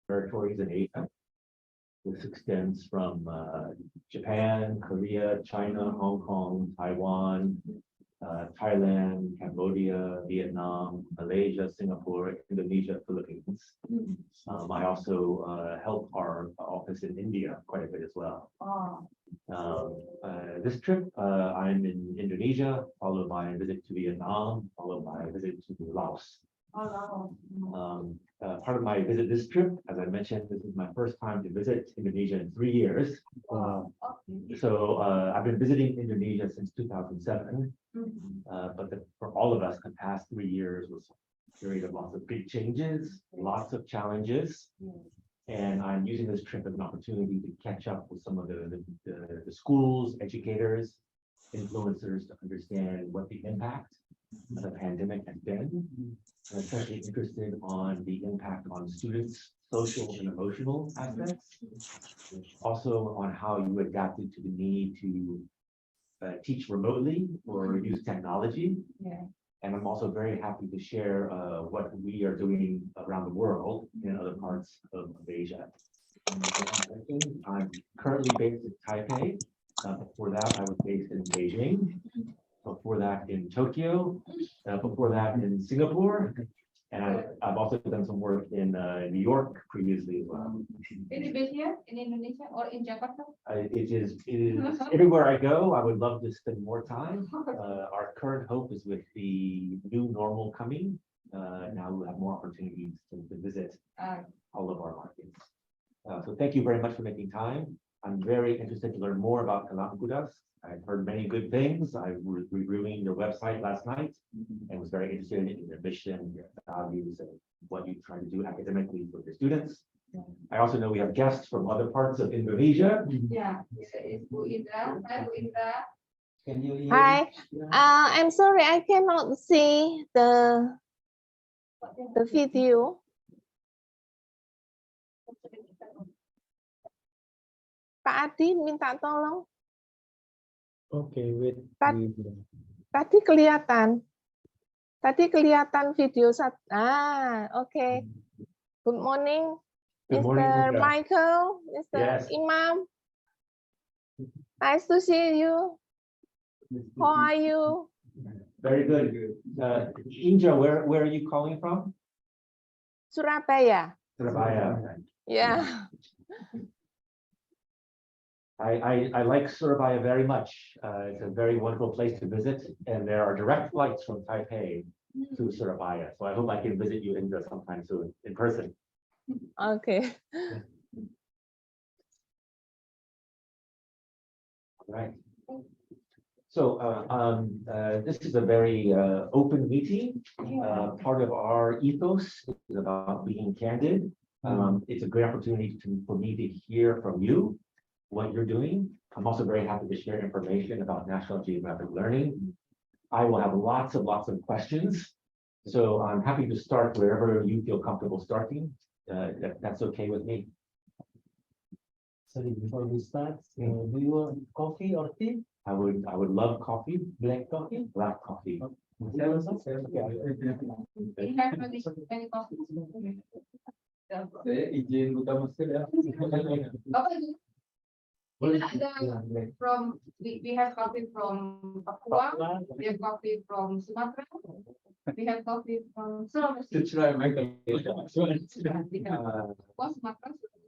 territories in Asia. This extends from Japan, Korea, China, Hong Kong, Taiwan, Thailand, Cambodia, Vietnam, Malaysia, Singapore, Indonesia, Philippines. I also help our office in India quite a bit as well. This trip, I'm in Indonesia, followed by a visit to Vietnam, followed by a visit to Laos. Part of my visit this trip, as I mentioned, this is my first time to visit Indonesia in 3 years. So I've been visiting Indonesia since 2007, but for all of us, the past 3 years was a period of lots of big changes, lots of challenges. And I'm using this trip as an opportunity to catch up with some of the schools, educators, influencers to understand what the impact of the pandemic has been. I'm especially interested on the impact on students' social and emotional aspects. Also on how you adapted to the need to teach remotely or use technology. And I'm also very happy to share what we are doing around the world in other parts of Asia. I'm currently based in Taipei. Before that, I was based in Beijing. Before that, in Tokyo. Before that, in Singapore. And I've also done some work in New York previously as well. Is it here in Indonesia or in Jakarta? It is everywhere I go. I would love to spend more time. Our current hope is with the new normal coming. Now we'll have more opportunities to visit all of our markets. So thank you very much for making time. I'm very interested to learn more about Kalam Kudas. I've heard many good things. I was reviewing your website last night and was very interested in your mission, your values, and what you try to do academically for your students. I also know we have guests from other parts of Indonesia. Yeah, it's Bu Indra. Hi, Bu Indra. Can you hear Hi, I'm sorry, I cannot see the video. Pak Adi minta tolong. Okay, wait. Tadi kelihatan video okay. Good morning, Good morning, Mr. Indra. Michael, Mr. Yes. Imam. Nice to see you. How are you? Very good. Indra, where are you calling from? Surabaya. Surabaya. Yeah. I like Surabaya very much. It's a very wonderful place to visit, and there are direct flights from Taipei to Surabaya. So I hope I can visit you, Indra, sometime soon in person. Okay. Right. So this is a very open meeting. Part of our ethos is about being candid. It's a great opportunity for me to hear from you what you're doing. I'm also very happy to share information about National Geographic Learning. I will have lots of questions. So I'm happy to start wherever you feel comfortable starting. That's okay with me. Sorry, before we start, do you want coffee or tea? I would love coffee. Black coffee? Black coffee. We have many coffees. Saya izin buka masker ya. From we have coffee from Papua, we have coffee from Sumatra, we have coffee from Sulawesi. To try my coffee. What's Sumatra?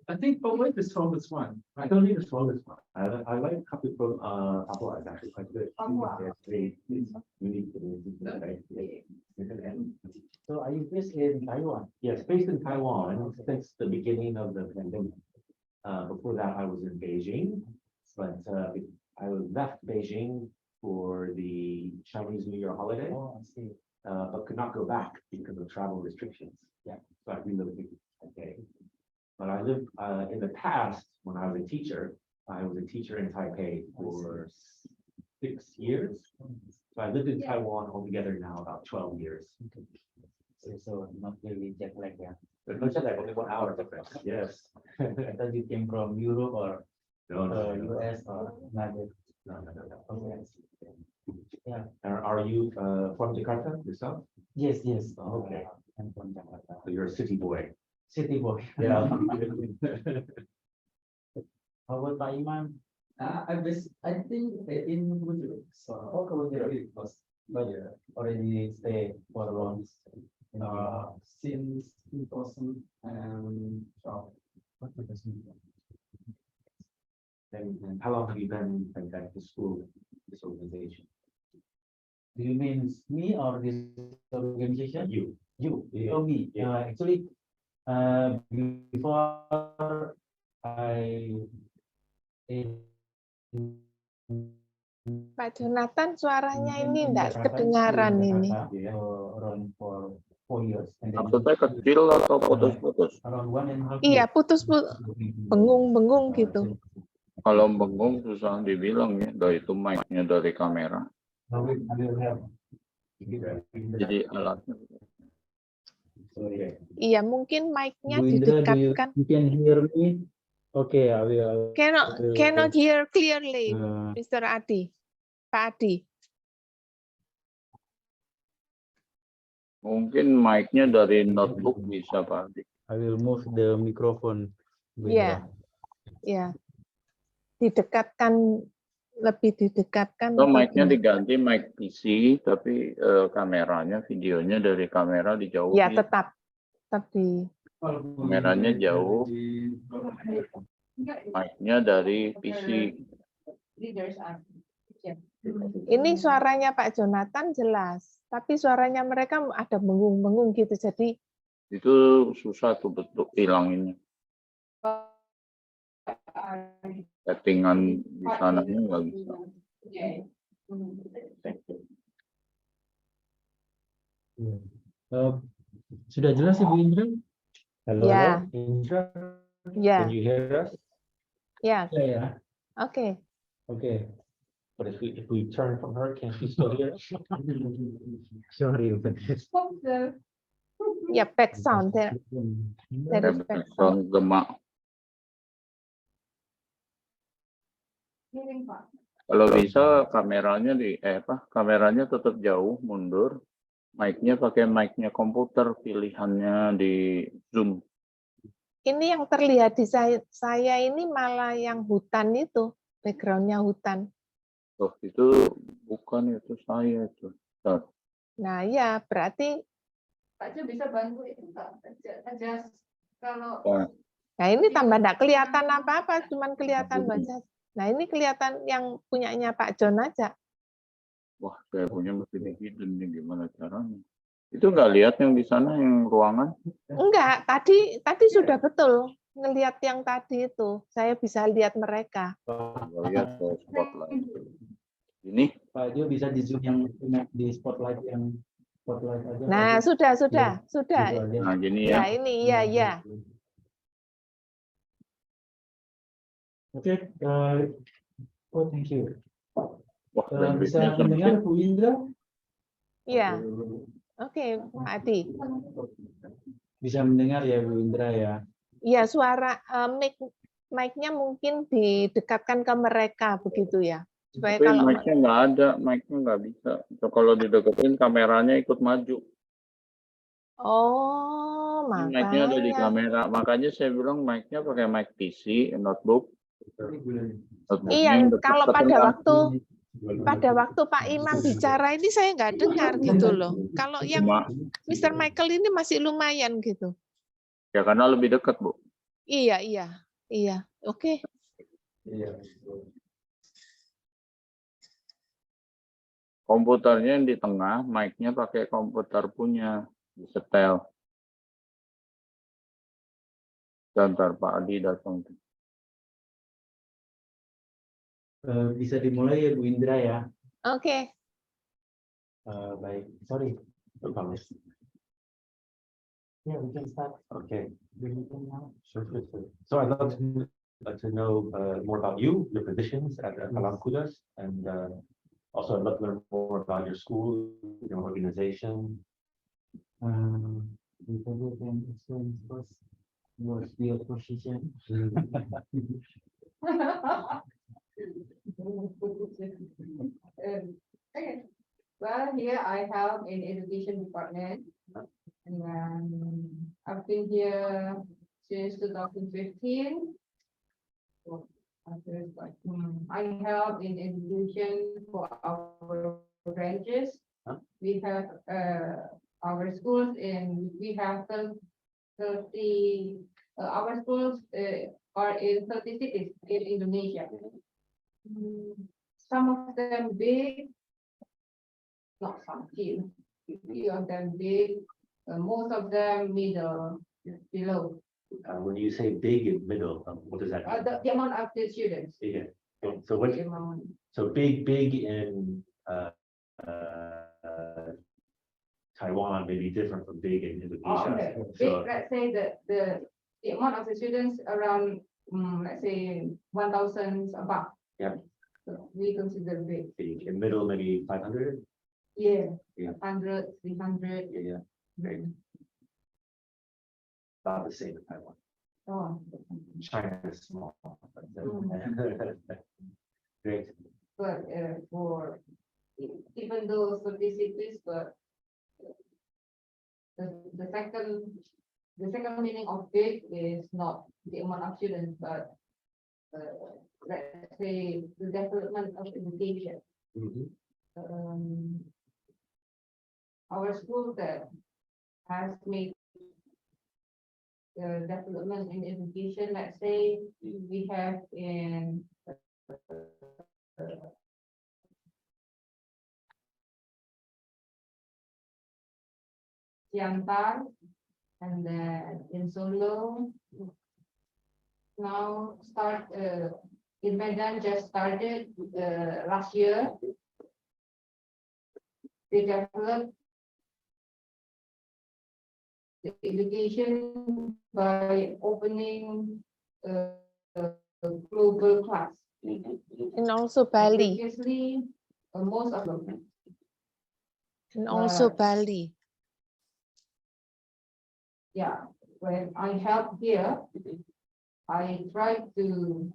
I think Papua is the strongest one. I don't need the strongest one. I like coffee from Papua. It's actually quite good. Papua. It's unique to me. So are you based in Taiwan? Yes, based in Taiwan since the beginning of the pandemic. Before that, I was in Beijing, but I left Beijing for the Chinese New Year holiday, Oh, I see. but could not go back because of travel restrictions. Yeah. So I relocated to Taipei. But I lived in the past when I was a teacher. I was a teacher in Taipei for 6 years. So I lived in Taiwan altogether now about 12 years. So not really jet lag, yeah. But no jet lag, only 1 hour difference. Yes. I thought you came from Europe or No, US or another. No. Okay. Yeah. Are you from Jakarta yourself? Yes. Okay. I'm from Jakarta. So you're a city boy. City boy. Yeah. How about Pak Iman? I think in Bujur. Oh, because but already stay for long. Since 2012. And how long have you been back to school, this organization? Do you mean me or this organization? You. You. Yeah. Oh, me. Yeah. Actually, before I in Pak Jonathan suaranya ini enggak Jakarta, kedengaran in ini. Jakarta, around for 4 years. And then Maksudnya kecil atau putus-putus? around 1.5 Iya, years. putus-putus, bengung-bengung gitu. Kalau bengong susah dibilang ya, dari itu mic-nya dari kamera. Now we will have Jadi alatnya. Iya, mungkin mic-nya Bu Indra, didekatkan. you can hear me? Okay, I will. Cannot hear clearly, Uh, Mr. Adi. Pak Adi. Mungkin mic-nya dari notebook bisa Pak Adi. I will move the microphone. Bu Iya. Indra. Ya. Didekatkan, lebih didekatkan. So, mic-nya diganti mic PC, tapi kameranya, videonya dari kamera dijauhin. Ya, tetap di. Kameranya jauh, mic-nya dari PC. Leaders are. Ini suaranya Pak Jonathan jelas, tapi suaranya mereka ada bengung-bengung gitu. Jadi Itu susah tuh bentuk hilanginnya. Settingan di sananya nggak bisa. Sudah jelas Ibu Indra? Hello, Ya. Indra, ya, Can you hear us? ya, ya. oke. Oke. But if we turn from her, can she still hear us? Sorry. Ya, back sound there. There is back sound. Sound gemak. Hearing Pak. Kalau bisa kameranya kameranya tetap jauh mundur. Mic-nya pakai mic-nya komputer, pilihannya di Zoom. Ini yang terlihat di saya ini malah yang hutan itu, backgroundnya hutan. Oh, itu bukan itu saya itu. Nah, ya berarti. Pak Jo bisa bantu itu Pak. Aja kalau. Nah, ini tambah enggak kelihatan apa-apa, cuman kelihatan baca. Nah, ini kelihatan yang punyanya Pak John aja. Wah, saya punya mesti di hidden nih, gimana caranya? Itu nggak lihat yang di sana, yang ruangan? Enggak, tadi sudah betul ngelihat yang tadi itu. Saya bisa lihat mereka. Lihat ke spotlight. Ini? Pak Jo bisa di zoom yang di spotlight yang spotlight aja. Nah, sudah. Nah, gini Ya, ya. ini ya. Oke, oh thank you. Wah, Bisa bandwidthnya mendengar sempit. Bu Indra? Iya. Oke, Pak Adi. Bisa mendengar ya Bu Indra ya. Iya, suara mic-nya mungkin didekatkan ke mereka begitu ya. Supaya Tapi kalau mic-nya nggak ada, mic-nya nggak bisa. So, kalau dideketin kameranya ikut maju. oh, Ini mic-nya ada di makanya. kamera. Makanya saya bilang mic-nya pakai mic PC, notebook. Iya, kalau pada waktu Pak Imam bicara ini saya nggak dengar gitu loh. Kalau yang Mr. Michael ini masih lumayan gitu. Ya karena lebih dekat, Bu. Iya. Oke. Komputernya yang di tengah, mic-nya pakai komputer punya, disetel. Bentar Pak Adi datang. Bisa dimulai ya Bu Indra ya. Oke. Baik, sorry. Yeah, we can start. Okay. Sure. So I'd like to know more about you, your positions at Alam Kudas, and also I'd love to learn more about your school, your organization. What's your position? Okay. Well, here I help in education department. And then I've been here since 2015. So, I help in education for our branches. Huh? We have our schools in, we have 30, our schools are in 30 cities in Indonesia. Some of them big, not some few of them big, most of them middle, below. When you say big and middle, what does that mean? The amount of the students. Yeah. So what, The amount. so big in Taiwan may be different from big in Oh, Indonesia. okay. Big, So, let's say the amount of the students around, let's say 1,000 above. Yep. So we consider big. big, in middle, maybe 500? Yeah. Yeah. 100, 300. Yeah, great. About the same in Taiwan. Oh. China is small. Great. But for even though 30 cities, but the second meaning of big is not the amount of students, but let's say the development of education. Mhm. Our school that has made development in education, let's say we have in Siantar, and then in Solo. Now in Medan just started last year. They developed the education by opening a global class. And also Bali. Previously, most of them. And also But- Bali. Yeah, when I help here, I try to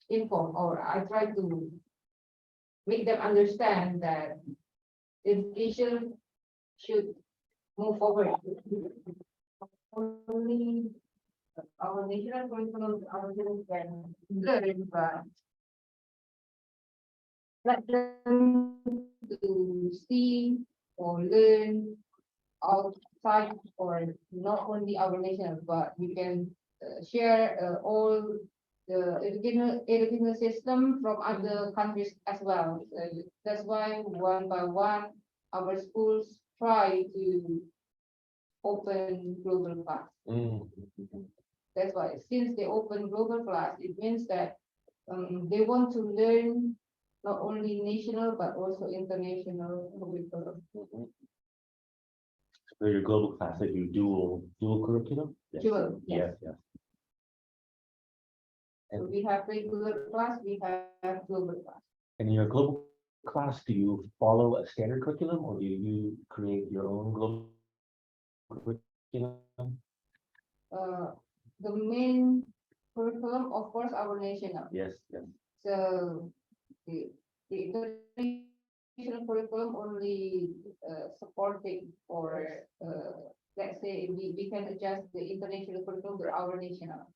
inform, or I try to make them understand that education should move forward. Only our national curriculum, our children can learn, but let them to see or learn outside, or not only our nation, but we can share all the educational system from other countries as well. That's why one by one, our schools try to open global class. That's why since they open global class, it means that they want to learn not only national but also international curriculum. So your global class, they do dual curriculum? Yes. Dual, Yes, yes. yes. So we have regular class, we have global class. And in your global class, do you follow a standard curriculum or do you create your own global curriculum? The main curriculum, of course, our national. Yes, yes. So the international curriculum only supporting, or let's say we can adjust the international curriculum to our national.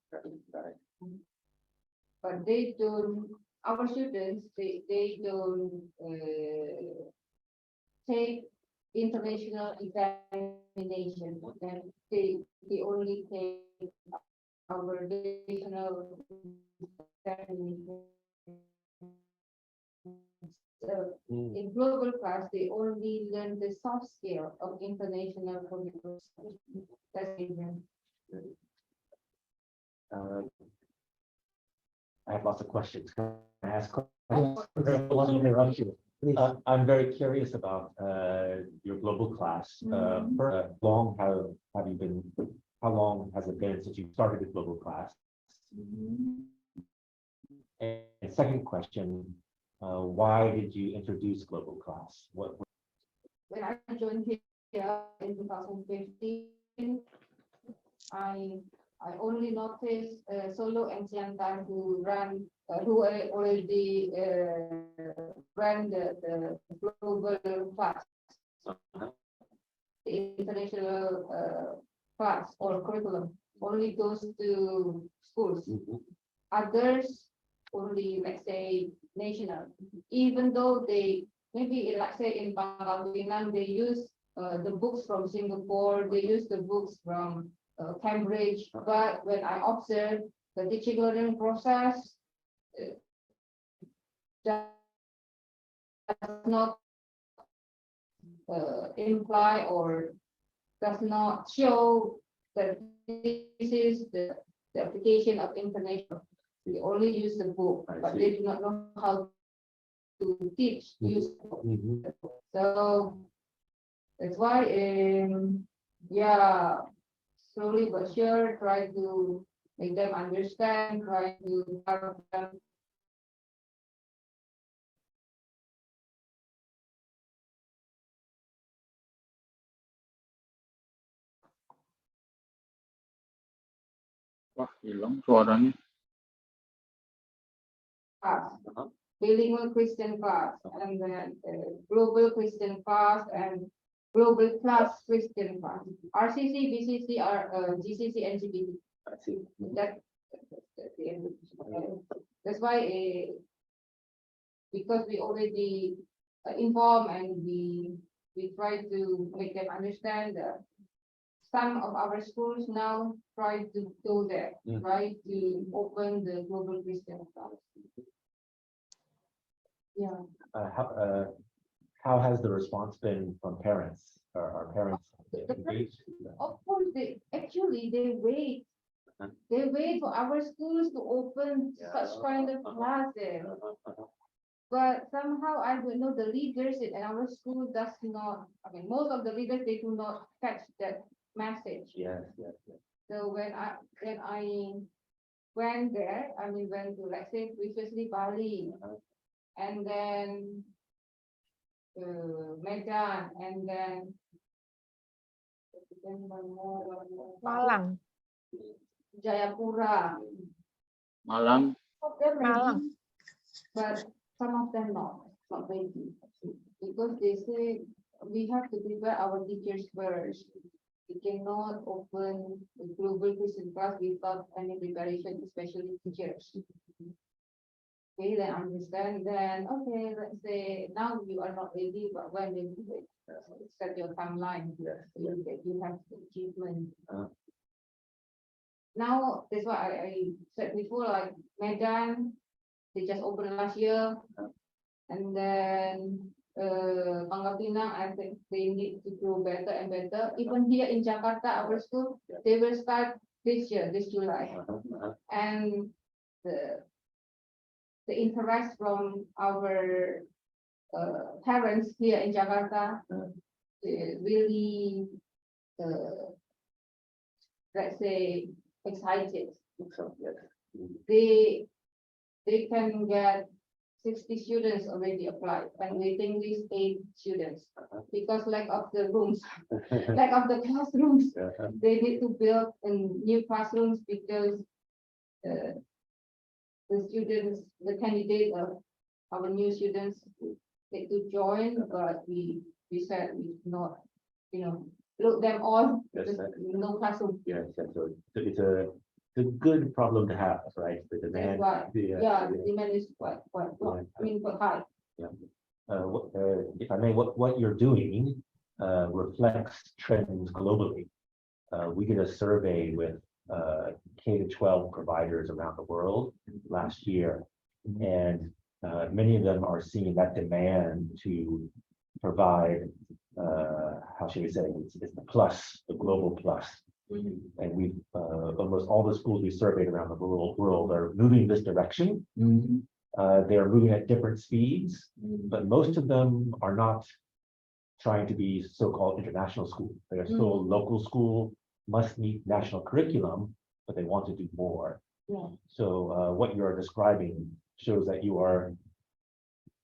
But they don't, our students, they don't take international examination, and they only take our national examination. So in global class, they only learn the soft skill of international curriculum. That's it. I have lots of questions. Can I ask questions? I'm very curious about your global class. How long have you been? How long has it been since you started the global class? And second question, why did you introduce global class? What? When I joined here in 2015, I only noticed Solo and Siantar who already ran the global class. international class or curriculum only goes to schools. Others only, let's say, national. Even though they maybe, let's say, in Pangkal Pinang, they use the books from Singapore, they use the books from Cambridge. But when I observe the teaching learning process, does not imply or does not show that this is the application of information. They only use the book, but they do not know how to teach, use the book. So that's why, yeah, slowly but sure, try to make them understand, try to help them. Wah, hilang suaranya. Class, bilingual Christian class, and then global Christian class and global class Christian class. RCC, BCC, GCC, and GBT. That's the end. That's why, because we already inform and we try to make them understand that some of our schools now try to go there, try to open the global Christian class. Yeah. How has the response been from parents? Are parents engaged? Of course, they wait. They wait for our schools to open such kind of classes. But somehow, I don't know, the leaders in our school does not, I mean, most of the leaders, they do not catch that message. Yes. So when I went there, I mean, went to, let's say, previously Bali, and then Medan, and then one more, Malang. Jayapura. Malang. Some of them ready, Malang. but some of them not ready. Because they say we have to prepare our teachers first. We cannot open the global Christian class without any preparation, especially teachers. Okay, then understand, then, okay, let's say now you are not ready, but when they do it, set your timeline, you have the achievement. Now, that's why I said before, like Medan, they just opened last year, and then Pangkal Pinang, I think they need to grow better and better. Even here in Jakarta, our school, they will start this year, this July. And the interest from our parents here in Jakarta really, let's say, excited. They can get 60 students already applied, and waiting list 8 students because lack of the rooms, lack of the classrooms. They need to build new classrooms because the students, the candidate of our new students, they to join, but we said we not, look them all, no classroom. Yes, so it's a good problem to have, right? The demand. The demand is quite high. If I may, what you're doing reflects trends globally. We did a survey with K-12 providers around the world last year, and many of them are seeing that demand to provide, how should we say, it's the global plus. And we've almost all the schools we surveyed around the world are moving this direction. They're moving at different speeds, but most of them are not trying to be so-called international school. They are still local school, must meet national curriculum, but they want to do more. So what you are describing shows that you are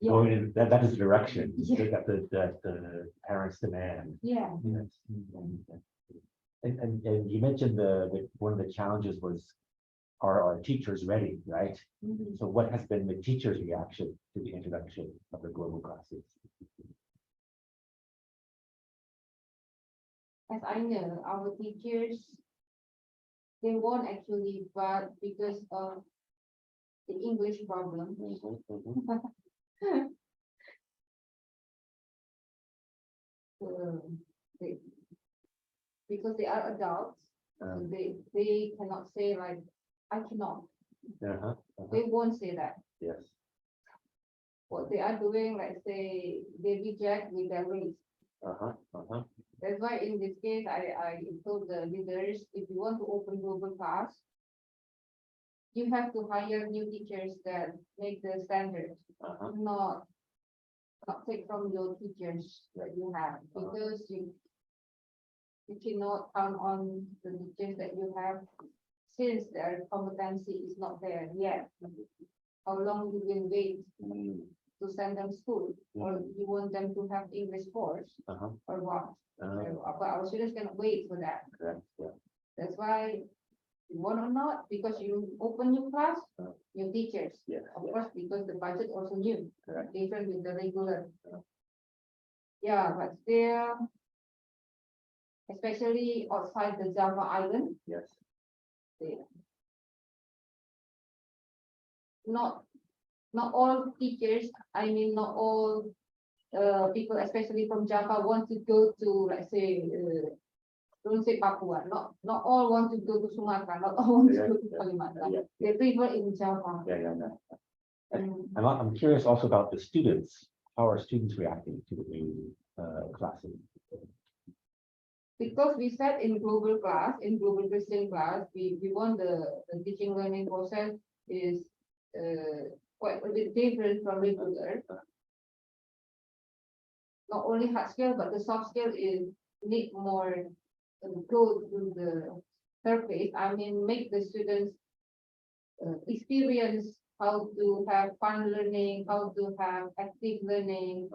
going in that is the direction that the parents demand. And you mentioned one of the challenges was, are our teachers ready, right? So what has been the teachers' reaction to the introduction of the global classes? as I know, our teachers, they won't actually, but because of the English problem, they, because they are adults, so they cannot say like, I cannot. They won't say that. Yes. What they are doing, like say, they reject with their race. That's why in this case, I told the leaders, if you want to open global class, you have to hire new teachers that make the standards, not take from your teachers that you have, because you cannot count on the teachers that you have since their competency is not there yet. How long you will wait to send them school, or you want them to have English course, or what? But our students cannot wait for that. That's why, you want or not, because you open new class, new teachers. Of course, because the budget also new, different with the regular. Yeah, but still, especially outside the Java island, not all teachers, I mean, not all people, especially from Java, want to go to, let's say, don't say Papua. Not all want to go to Sumatra. Not all want to go to Kalimantan. They prefer in Java. I'm curious also about the students. How are students reacting to the new classes? Because we said in global class, in global Christian class, we want the teaching learning process is quite a bit different from regular. Not only hard skill, but the soft skill is need more go to the surface. I mean, make the students experience how to have fun learning, how to have active learning,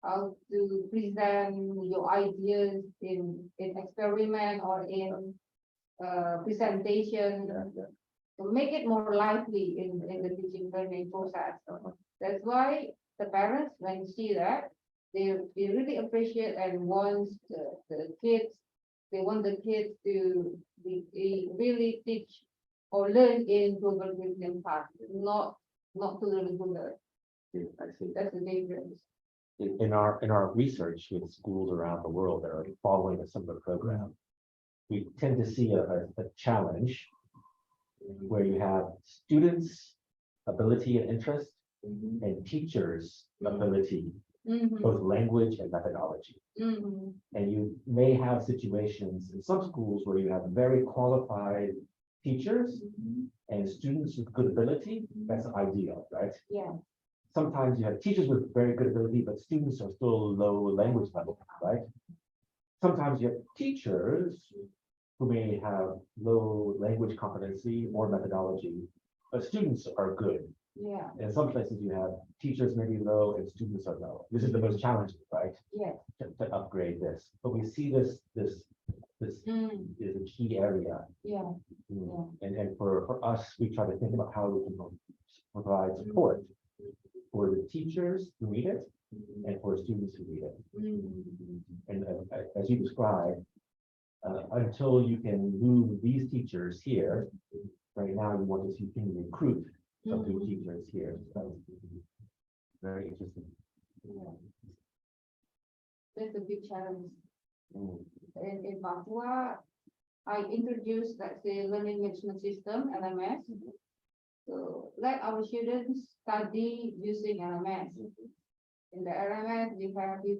how to present your ideas in experiment or in presentation. To make it more lively in the teaching learning process. That's why the parents, when you see that, they really appreciate and want the kids, they want the kids to really teach or learn in global Christian class, not to learn regular. I see. That's the difference. In our research with schools around the world that are following a similar program, we tend to see a challenge where you have students' ability and interest and teachers' ability, both language and methodology. And you may have situations in some schools where you have very qualified teachers and students with good ability. That's ideal, right? Yeah. Sometimes you have teachers with very good ability, but students are still low language level, right? Sometimes you have teachers who may have low language competency or methodology, but students are good. Yeah. In some places you have teachers maybe low and students are low. This is the most challenging, right? Yeah. To upgrade this. But we see this is a key area. Yeah. And for us, we try to think about how we can provide support for the teachers who need it and for students who need it. And as you described, until you can move these teachers here, right now you want to see can recruit some new teachers here. So very interesting. That's a big challenge. In Papua, I introduced, let's say, learning management system, LMS. So let our students study using LMS. In the LMS, we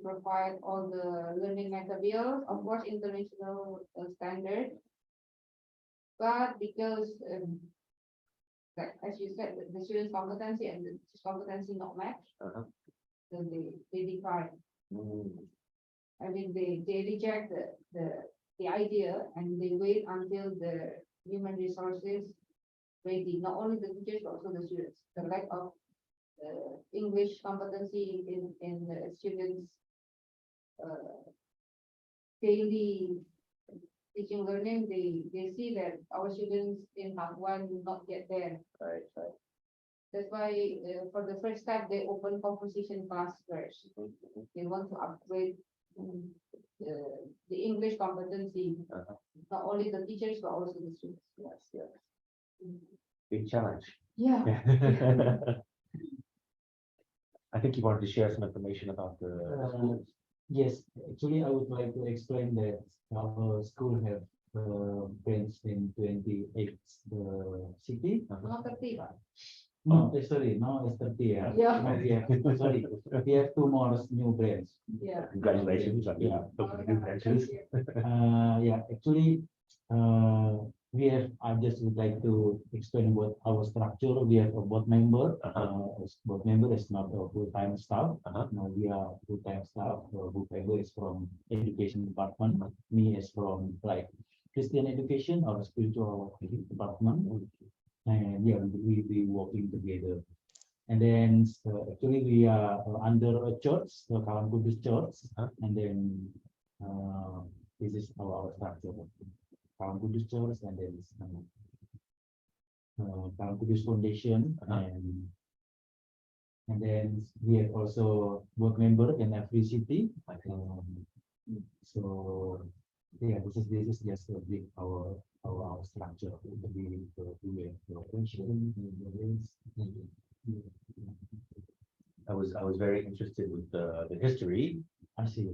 provide all the learning materials, of course, international standard. But because, like, as you said, the student's competency and the teacher's competency not matched, so they decline. I mean, they reject the idea and they wait until the human resources ready, not only the teachers, but also the students. The lack of English competency in the students' daily teaching learning, they see that our students in Papua will not get there. Right. That's why for the first step, they open composition class first. They want to upgrade the English competency, Uh-huh. not only the teachers but also the students. Yes, yes. Big challenge. Yeah. I think you wanted to share some information about the schools. Yes, actually, I would like to explain that our school have branched in 28 city. Not 30, but No, sorry, no, it's 30. Yeah. No, we have, sorry, we have 2 more new branch. yeah. Congratulations on Yeah. opening new branches. Yeah, actually, we have, I just would like to explain about our structure. We have a board member. Board member is not a full-time staff. No, we are full-time staff. Board member is from education department. Me is from like Christian education or spiritual department. And yeah, we working together. And then actually we are under a church, the Kalam Kudus Church. And then this is our structure. Kalam Kudus Church, and then Kalam Kudus Foundation, and then we have also board member in every city. So yeah, this is just a big our structure. I was very interested with the history. I see.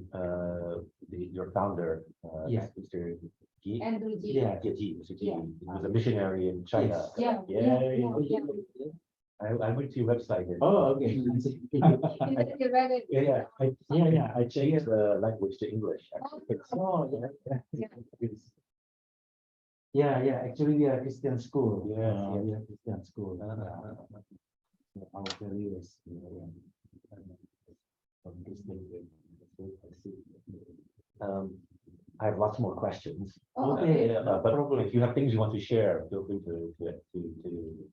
Your founder, Yeah. Mr. G. Andrew G. Yeah, G. Mr. G. Yeah. He was a missionary in China. Yeah. Yeah. Yeah. I went to your website. And, Oh, okay. You read it. yeah. I changed the language to English. Oh, yeah. It's- Yeah. Actually, we are Christian school. Yes, yes. We are Christian school. Our value is from Christian. I have lots more questions. Okay. But if you have things you want to share, feel free to,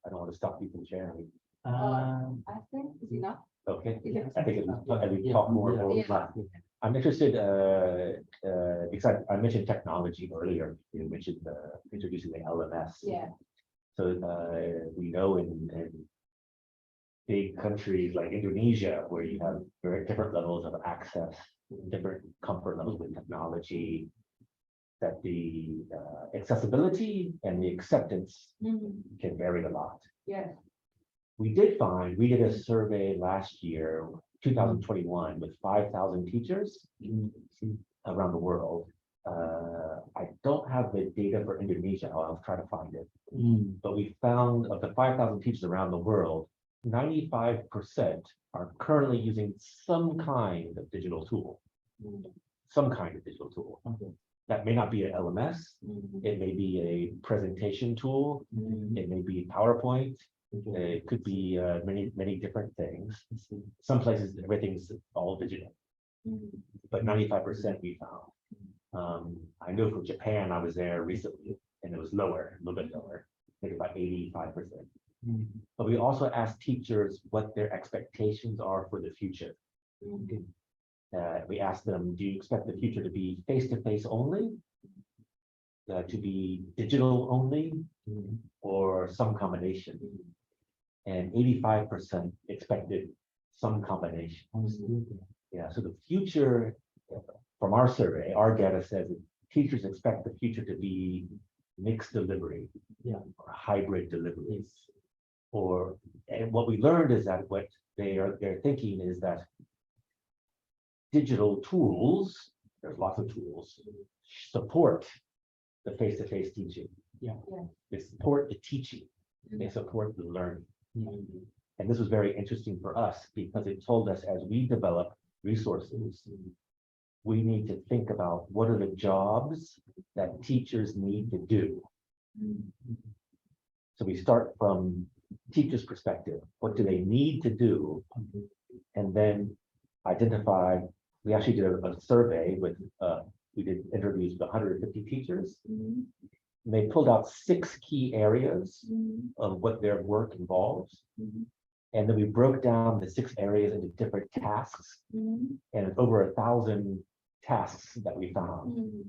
I don't want to stop you from sharing. I think it's enough. Okay. Yeah. I think as we talk more and more. Yeah. I'm interested, because I mentioned technology earlier. You mentioned introducing the LMS. Yeah. So we know in big countries like Indonesia, where you have very different levels of access, different comfort levels with technology, that the accessibility and the acceptance can vary a lot. Yeah. We did a survey last year, 2021, with 5,000 teachers around the world. I don't have the data for Indonesia. I'll try to find it. But we found of the 5,000 teachers around the world, 95% are currently using some kind of digital tool. Some kind of digital tool. That may not be an LMS. It may be a presentation tool. It may be PowerPoint. It could be many different things. Some places everything's all digital, but 95% we found. I know from Japan, I was there recently, and it was lower, a little bit lower, I think about 85%. But we also asked teachers what their expectations are for the future. We asked them, do you expect the future to be face-to-face only? To be digital only, or some combination? And 85% expected some combination. Yeah, so the future, from our survey, our data says that teachers expect the future to be mixed delivery, or hybrid deliveries. And what we learned is that what they're thinking is that digital tools, there's lots of tools, support the face-to-face teaching. They support the teaching. They support the learning. And this was very interesting for us because it told us as we develop resources, we need to think about what are the jobs that teachers need to do. So we start from teachers' perspective. What do they need to do? And then identify, we actually did a survey with, we did interviews with 150 teachers. And they pulled out 6 key areas of what their work involves. And then we broke down the 6 areas into different tasks. And over 1,000 tasks that we found.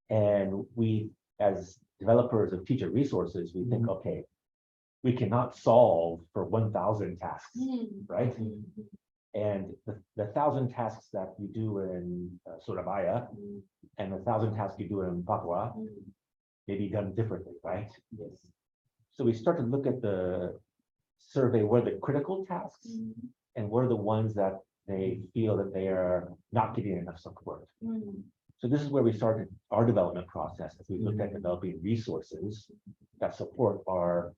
And we, as developers of teacher resources, we think, okay, we cannot solve for 1,000 tasks, right? And the 1,000 tasks that you do in Surabaya and the 1,000 tasks you do in Papua may be done differently, right? Yes. So we start to look at the survey, what are the critical tasks and what are the ones that they feel that they are not getting enough support. So this is where we started our development process as we looked at developing resources that support our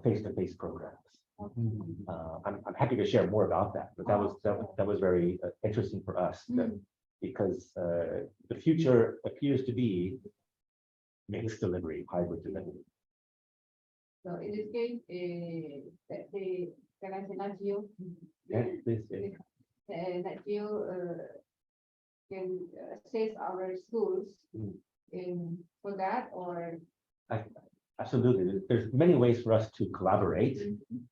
face-to-face programs. I'm happy to share more about that, but that was very interesting for us because the future appears to be mixed delivery, hybrid delivery. So in this case, let's say, can I say NatGeo? Yeah, please. NatGeo can assess our schools in for that, or Absolutely. There's many ways for us to collaborate.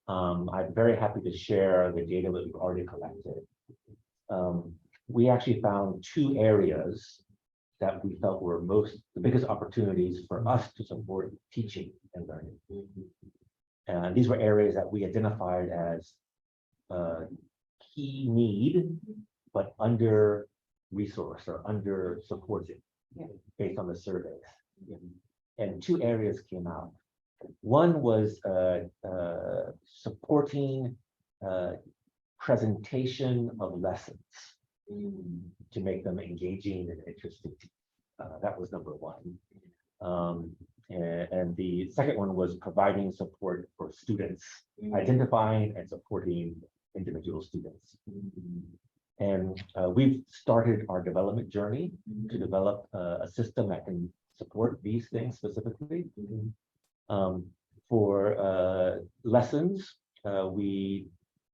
I'm very happy to share the data that we've already collected. We actually found 2 areas that we felt were the biggest opportunities for us to support teaching and learning. And these were areas that we identified as key need, but under resourced or under supported based on the surveys. And 2 areas came out. One was supporting presentation of lessons to make them engaging and interesting. That was number 1. And the second one was providing support for students, identifying and supporting individual students. And we've started our development journey to develop a system that can support these things specifically. For lessons, we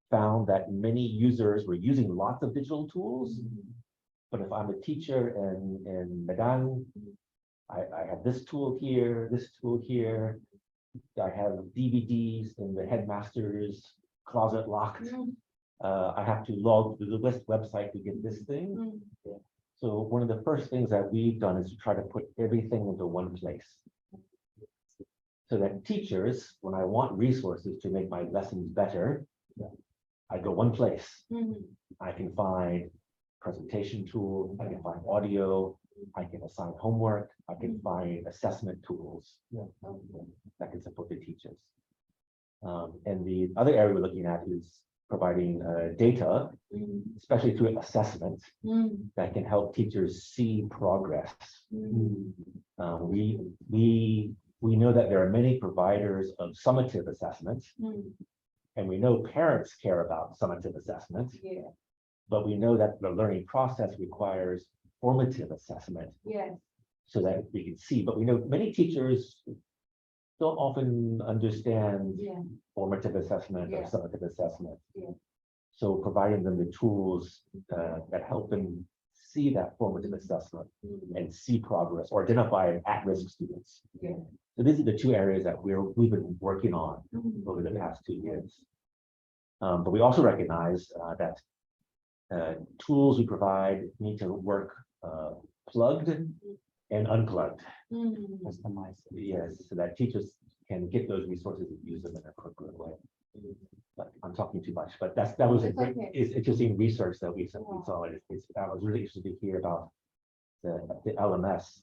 found that many users were using lots of digital tools. But if I'm a teacher in Medan, I have this tool here, I have DVDs in the headmaster's closet locked. I have to log to the website to get this thing. So one of the first things that we've done is to try to put everything into one place. So that teachers, when I want resources to make my lessons better, I go one place. I can find presentation tool, I can find audio, I can assign homework, I can find assessment tools that can support the teachers. And the other area we're looking at is providing data, especially through assessment, that can help teachers see progress. We know that there are many providers of summative assessments, and we know parents care about summative assessment, but we know that the learning process requires formative assessment so that we can see. But we know many teachers don't often understand formative assessment or summative assessment. So providing them the tools that help them see that formative assessment and see progress or identify at-risk students. So these are the 2 areas that we've been working on over the past 2 years. But we also recognize that tools we provide need to work plugged and unplugged. Customized. Yes, so that teachers can get those resources and use them in an appropriate way. But I'm talking too much, but that was it's interesting research that we saw. I was really interested to hear about the LMS.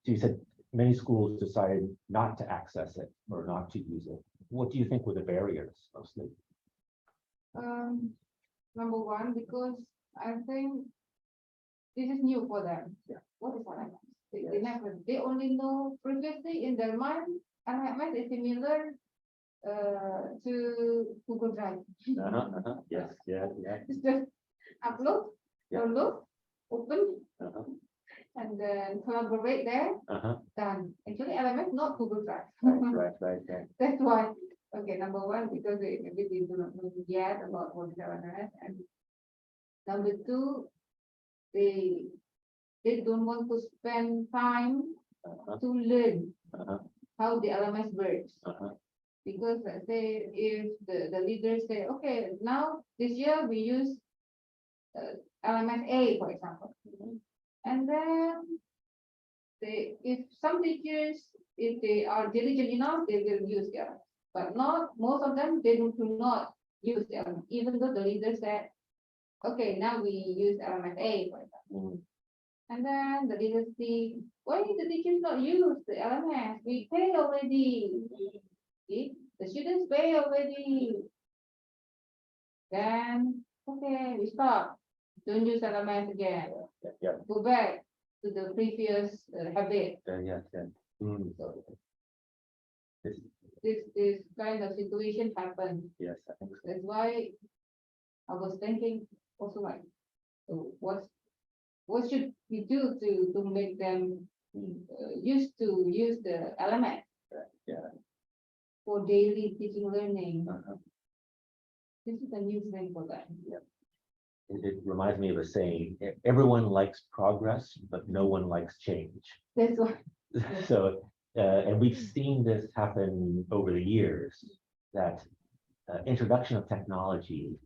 So you said many schools decided not to access it or not to use it. What do you think were the barriers mostly? Number 1, because I think this is new for them. What is LMS? They only know previously in their mind, LMS is similar to Google Drive. Yes, It's just upload, download, open, and then collaborate there. Done. Actually, LMS not Google Drive. Right. That's why. Okay, number 1, because maybe they do not know yet about what is LMS, and number 2, they don't want to spend time to learn how the LMS works. Because let's say if the leaders say, okay, now this year we use LMS A, for example, and then if some teachers, if they are diligent enough, they will use the LMS, but not most of them. They do not use the LMS, even though the leader said, okay, now we use LMS-A, for example. And then the leader see, why did the teachers not use the LMS? We pay already. See, the students pay already. Then, okay, we stop. Don't use LMS again. Yeah. Go back to the previous habit. Yeah. So This- this kind of situation happened. Yes, I think so. That's why I was thinking also like, so what should we do to make them used to use the LMS Yeah. for daily teaching learning? Uh-huh. This is a new thing for them. It reminds me of a saying, everyone likes progress, but no one likes change. That's why. So, and we've seen this happen over the years, that introduction of technology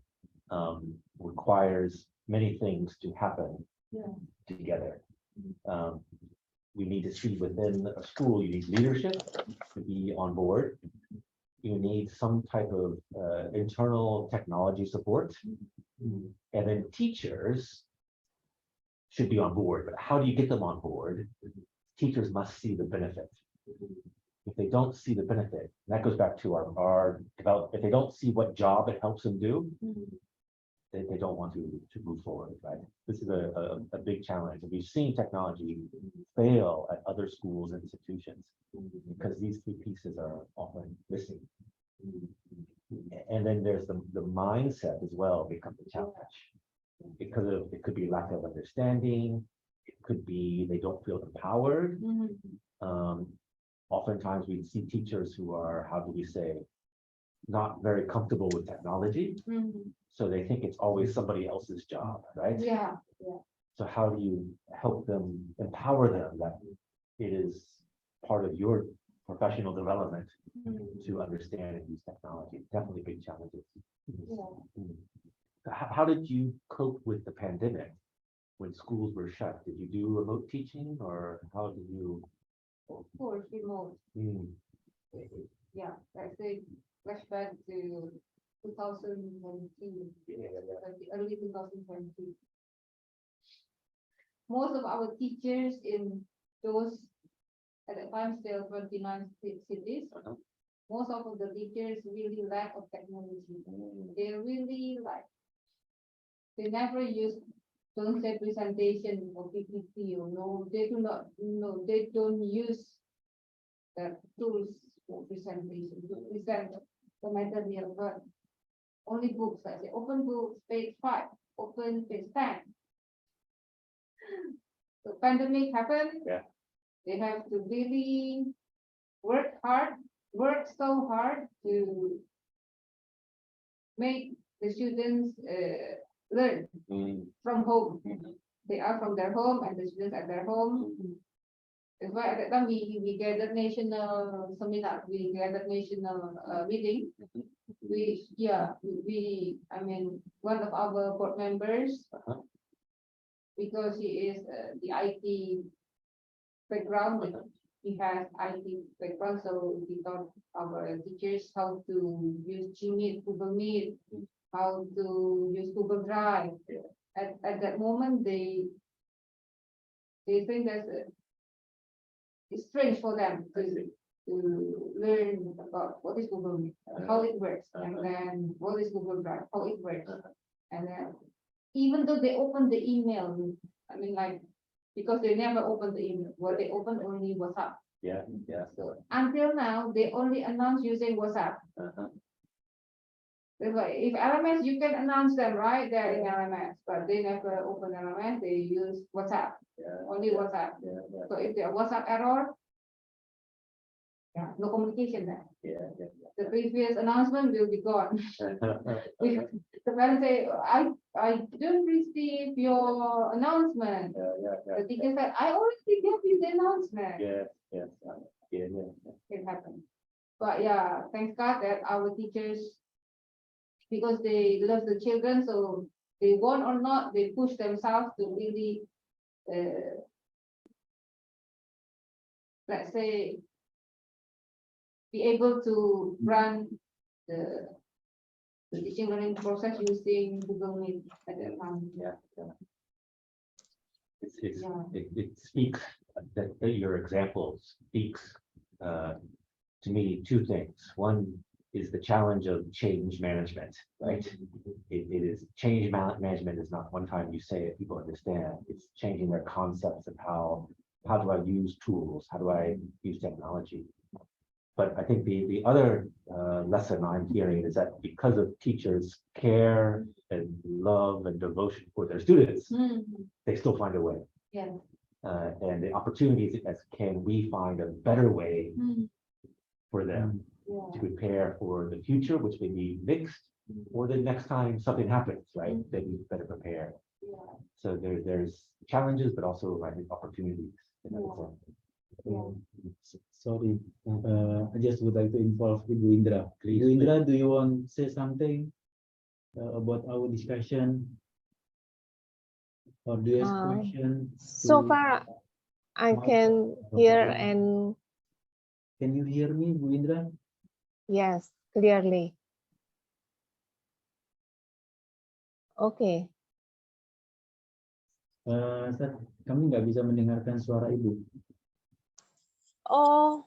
requires many things to happen Yeah. together. We need to see within a school, you need leadership to be on board. You need some type of internal technology support. And then teachers should be on board, but how do you get them on board? Teachers must see the benefit. If they don't see the benefit, that goes back to our develop. If they don't see what job it helps them do, they don't want to move forward, right? This is a big challenge. And we've seen technology fail at other schools and institutions because these three pieces are often missing. And then there's the mindset as well becomes a challenge because of it could be lack of understanding. It could be they don't feel empowered. Oftentimes we see teachers who are, how do we say, not very comfortable with technology. So they think it's always somebody else's job, right? Yeah. So how do you help them, empower them that it is part of your professional development to understand and use technology? Definitely big challenges. How did you cope with the pandemic when schools were shut? Did you do remote teaching or how did you? Of course, remote. Yeah, let's say flashback to 2019, early 2020. Most of our teachers in those, at the time still 29 cities, most of the teachers really lack of technology. They really they never use, don't say presentation or PPT or no, they do not, no, they don't use the tools for presentation to present the material, but only books, I say, open books, page 5, open page 10. The pandemic happened. Yeah. They have to really work so hard to make the students learn from home. They are from their home and the students at their home. That's why at that time we gathered national seminar, we gathered national meeting. I mean, one of our board members, because he is the IT background, he has IT background, so he taught our teachers how to use Gmeet, Google Meet, how to use Google Drive. At that moment, they think that it's strange for them to learn about what is Google Meet, how it works, and then what is Google Drive, how it works. And then even though they open the email, I mean, like, because they never open the email, well, they open only WhatsApp. Yeah. So until now, they only announce using WhatsApp. That's why if LMS, you can announce them, right? They're in LMS, but they never open LMS, they use WhatsApp, only WhatsApp. So if there are WhatsApp error, no communication there. The previous announcement will be gone. The parents say, I don't receive your announcement. The teacher said, I already gave you the announcement. It happened. But yeah, thank God that our teachers, because they love the children, so they want or not, they push themselves to really, let's say, be able to run the the teaching learning process using Google Meet at that time. Yeah. It's, Yeah. it speaks, that your example speaks to me two things. One is the challenge of change management, right? It is change management is not one time you say it, people understand. It's changing their concepts of how do I use tools? How do I use technology? But I think the other lesson I'm hearing is that because of teachers' care and love and devotion for their students, they still find a way. Yeah. And the opportunities as can we find a better way for them Yeah. to prepare for the future, which may be mixed, or the next time something happens, right? They be better prepared. Yeah. So there's challenges, but also I think opportunities. In that sense. Sorry, I just would like to involve Ibu Indra. Please, Ibu Indra, do you want to say something about our discussion? Or do you have question? So to- far, I Mark? can hear and Can you hear me, Bu Indra? yes, clearly. Okay. Kami nggak bisa mendengarkan suara Ibu. Oh,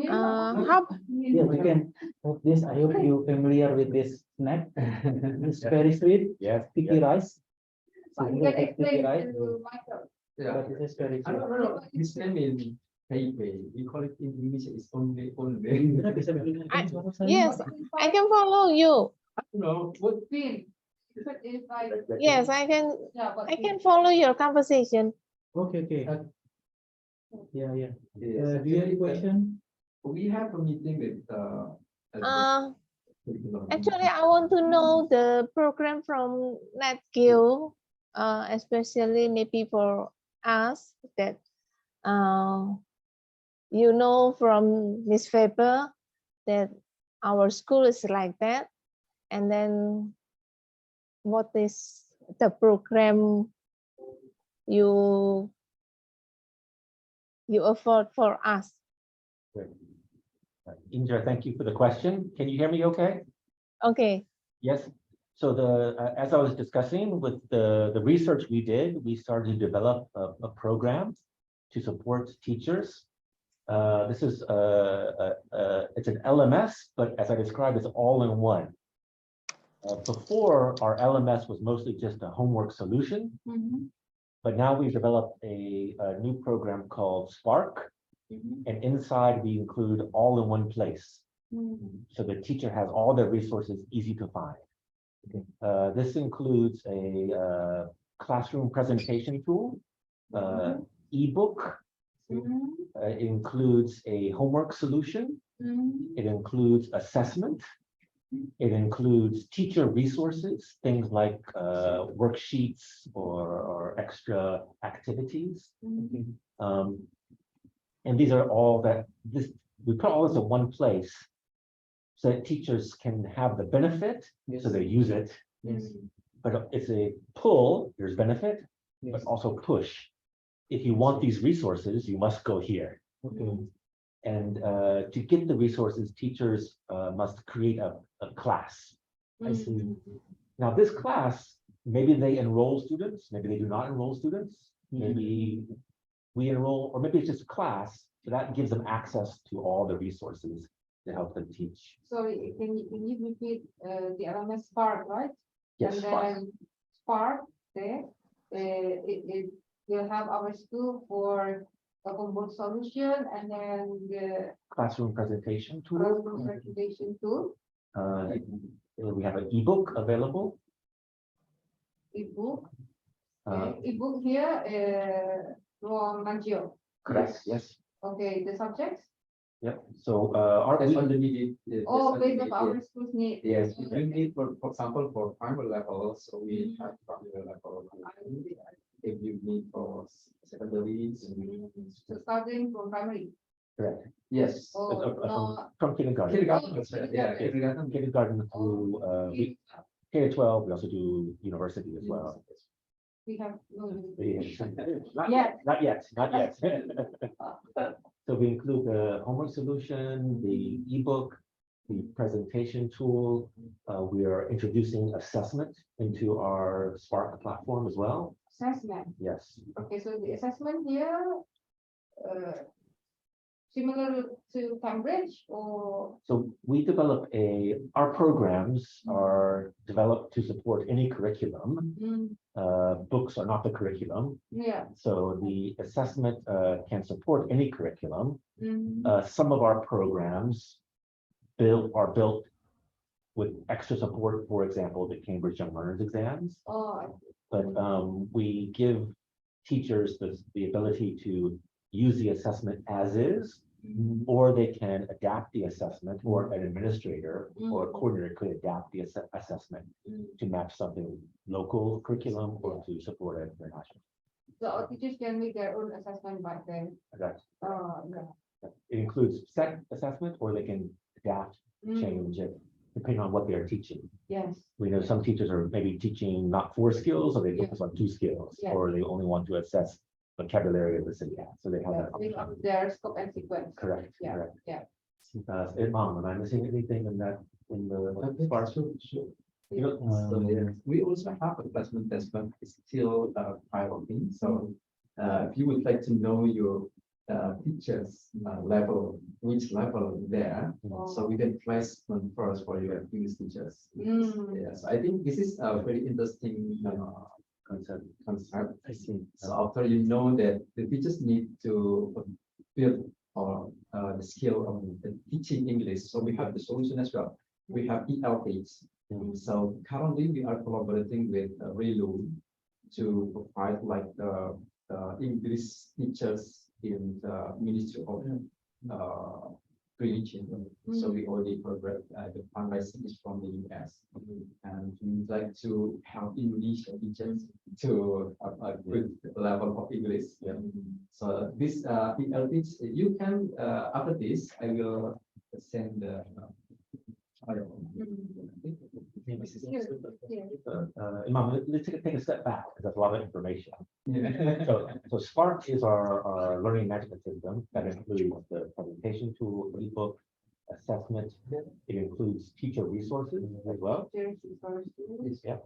how? Yeah, you can have this. I hope you familiar with this snack. It's very sweet, yes, sticky rice. But you So can have sticky explain rice, to Michael. Yeah. but it is very I sweet. don't know. This name in Vebe. We call it in English. It's only. Indra bisa mendengarkan suara saya? Yes, I can follow you. No. What? Feel. If I, Yes, I yeah, but can follow your conversation. Okay, okay. Yeah, yeah. Yes, Do you have a question? We have a meeting with Actually, I want to know the program from NatGeo, especially maybe for us that you know from Miss Vebe that our school is like that, and then what is the program you afford for us? Indra, thank you for the question. Can you hear me okay? Okay. Yes. So as I was discussing with the research we did, we started to develop a program to support teachers. This is it's an LMS, but as I described, it's all in one. Before, our LMS was mostly just a homework solution, but now we've developed a new program called Spark, and inside we include all in one place. So the teacher has all their resources easy to find. This includes a classroom presentation tool, ebook. It includes a homework solution. It includes assessment. It includes teacher resources, things like worksheets or extra activities. And these are all we put all this in one place so that teachers can have the benefit, so they use it. But it's a pull, there's benefit, but also push. If you want these resources, you must go here. And to get the resources, teachers must create a class. I see. Now this class, maybe they enroll students, maybe they do not enroll students, maybe we enroll, or maybe it's just a class, so that gives them access to all the resources to help them teach. Sorry, can you repeat the LMS Spark, right? Yes, And Spark. then Spark there, it will have our school for a homework solution, and then the Classroom presentation tool. classroom presentation tool, We have an ebook available. ebook. Uh, Ebook here from NatGeo. Correct, yes. Okay, the subjects. Yep. So That's on the need. Oh, based on our school's need. Yes, we need for example for primary level, so we have primary level. If you need for secondary. So starting from primary. correct. Yes. Oh, no. From kindergarten. Kindergarten, yeah, kindergarten. Kindergarten through K to 12. We also do university as well. We have. Not Yet. Not yet. Not yet. So we include the homework solution, the ebook, the presentation tool. We are introducing assessment into our Spark platform as well. Assessment. Yes. Okay, so the assessment here, similar to Cambridge or? So we develop our programs are developed to support any curriculum. Books are not the curriculum. Yeah. So the assessment can support any curriculum. Mm. Some of our programs are built with extra support, for example, the Cambridge Young Learners exams. Oh, But we give teachers the ability to use the assessment as is, or they can adapt the assessment, or an administrator or a coordinator could adapt the assessment to match something local curriculum or to support an international. so our teachers can make their own assessment back then. That's, Yeah. it includes set assessment, or they can adapt, Mm. change it, depending on what they're teaching. Yes. We know some teachers are maybe teaching not 4 skills, or they focus on 2 skills, Yeah. or they only want to assess vocabulary of the syntax. So they have that Based option. on their scope and sequence. Correct. Yeah, Correct. yeah. Mom, am I missing anything in that in the Spark? Sure. So yeah, we also have a placement test, but it's still piloting. So if you would like to know your teachers level, which level there, so we can placement first for your English teachers. Mm. Yes, I think this is a very interesting concept. I see. So after you know that the teachers need to build the skill of teaching English, so we have the solution as well. We have ELTs. So currently we are collaborating with ReLU to provide like the English teachers in the Ministry of Religion. So we already progress. The fundraising is from the US, and we would like to help Indonesian teachers to have a good level of English. Yeah. So this ELTs, you can after this I will send the. Imam, let's take a step back, because that's a lot of information. Yeah. So Spark is our learning management system that includes the presentation tool, ebook, assessment. It includes teacher resources as well. Yeah.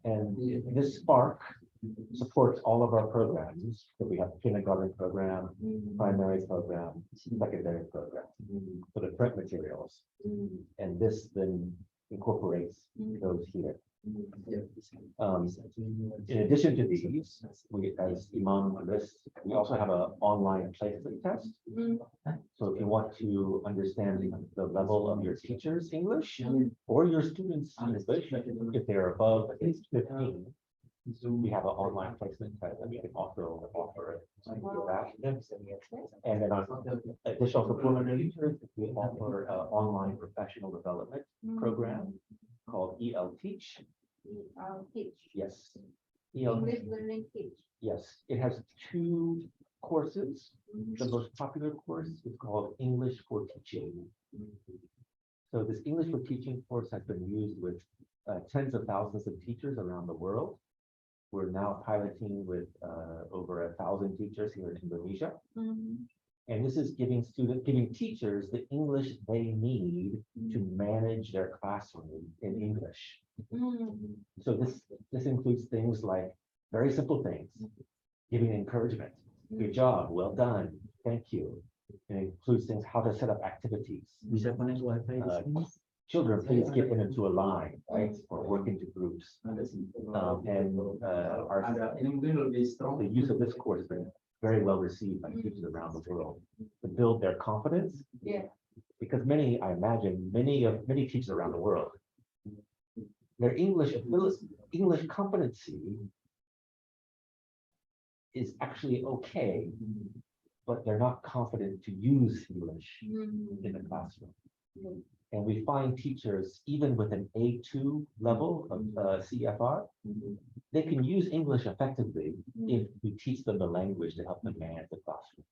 And this Spark supports all of our programs. So we have a kindergarten program, primary program, secondary program for the print materials. And this then incorporates those here. In addition to these, we, as Imam lists, we also have an online placement test. So if you want to understand the level of your teacher's English or your students' English, if they're above at least 15, we have an online placement test that we can offer that. And then on additional supplementary features, we offer an online professional development program called ELTeach. ELTeach. Yes. English Learning Teach. Yes, it has 2 courses. The most popular course is called English for Teaching. So this English for Teaching course has been used with tens of thousands of teachers around the world. We're now piloting with over 1,000 teachers here in Indonesia. And this is giving teachers the English they need to manage their classroom in English. So this includes things like very simple things, giving encouragement. Good job, well done, thank you. It includes things how to set up activities. Children, please get into a line, right, or work into groups. The use of this course has been very well received by teachers around the world to build their confidence. Yeah. Because I imagine many teachers around the world, their English competency is actually okay, but they're not confident to use English in the classroom. And we find teachers, even with an A2 level of CFR, they can use English effectively if we teach them the language to help them manage the classroom.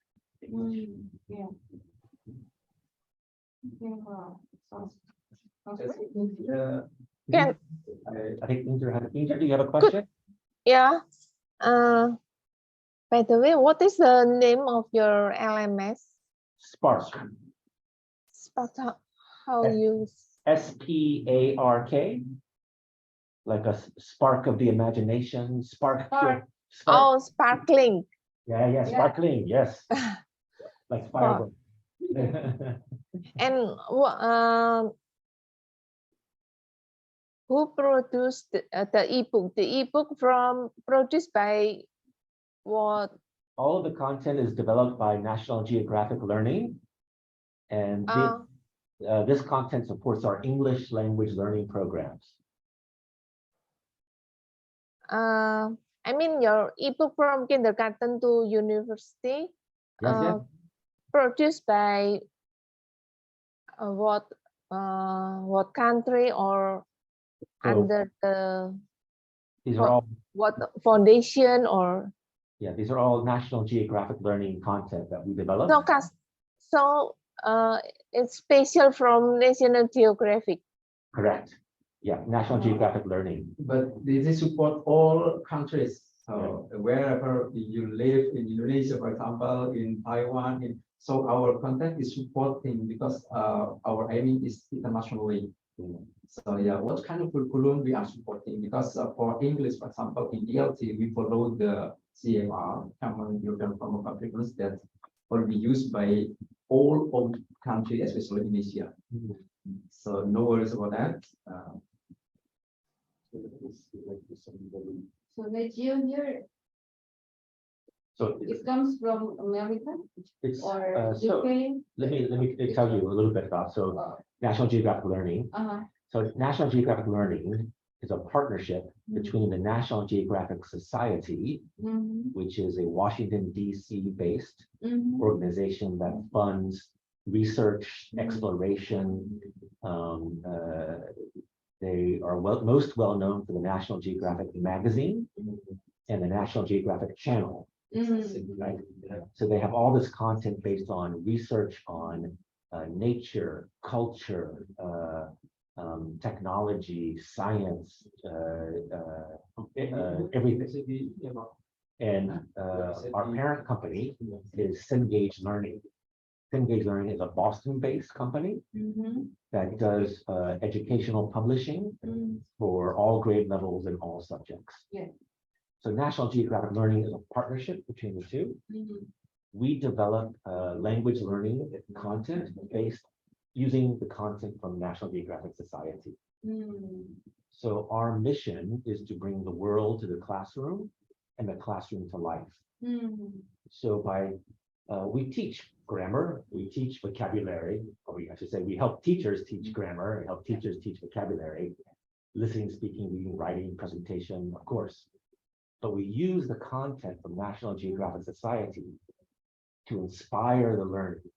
Yeah. Yeah. Can I think Indra, do you have a question? yeah. By the way, what is the name of your LMS? Spark. Spark, how you? SPARK, like a spark of the imagination, spark. Spark. Oh, sparkling. Yeah, sparkling, yes. Like fireworks. And who produced the ebook? The ebook produced by what? All of the content is developed by National Geographic Learning. And this content supports our English language learning programs. I mean your ebook from kindergarten to university. Yes. Produced by what country or So under the these are all what foundation or? Yeah, these are all National Geographic Learning content that we developed. So it's special from National Geographic. Correct. Yeah, National Geographic Learning. But they support all countries. So wherever you live in Indonesia, for example, in Taiwan, so our content is supporting because our aiming is internationally. So yeah, what kind of curriculum we are supporting? Because for English, for example, in ELT, we follow the CMR, Common European Form of Curriculum, that will be used by all of countries, especially Indonesia. So no worries about that. So NatGeo here, So it comes from America it's or so UK? let me tell you a little bit about National Geographic Learning. So National Geographic Learning is a partnership between the National Geographic Society, which is a Washington, D.C. based organization that funds research, exploration. They are most well known for the National Geographic magazine and the National Geographic channel. Right? So they have all this content based on research on nature, culture, technology, science, everything. And our parent company is Cengage Learning. Cengage Learning is a Boston-based company that does educational publishing for all grade levels and all subjects. So National Geographic Learning is a partnership between the two. We develop language learning content based using the content from National Geographic Society. So our mission is to bring the world to the classroom and the classroom to life. So we teach grammar, we teach vocabulary, or I should say we help teachers teach grammar and help teachers teach vocabulary, listening, speaking, reading, writing, presentation, of course. But we use the content from National Geographic Society to inspire the learning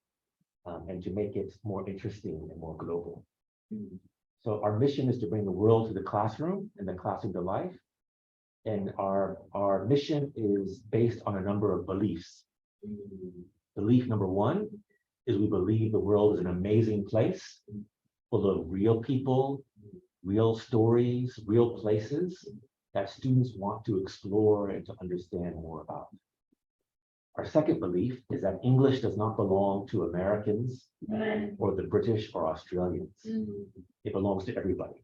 and to make it more interesting and more global. So our mission is to bring the world to the classroom and the classroom to life. And our mission is based on a number of beliefs. Belief number one is we believe the world is an amazing place full of real people, real stories, real places that students want to explore and to understand more about. Our second belief is that English does not belong to Americans or the British or Australians. It belongs to everybody.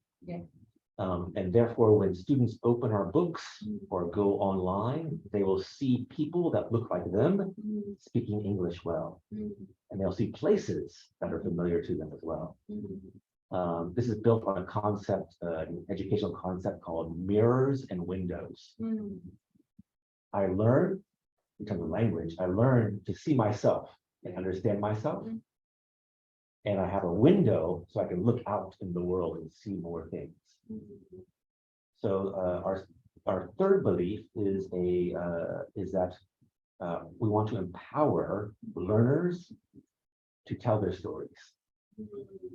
And therefore, when students open our books or go online, they will see people that look like them speaking English well. And they'll see places that are familiar to them as well. This is built on a concept, an educational concept called mirrors and windows. I learn, in terms of language, I learn to see myself and understand myself. And I have a window so I can look out in the world and see more things. So our third belief is that we want to empower learners to tell their stories.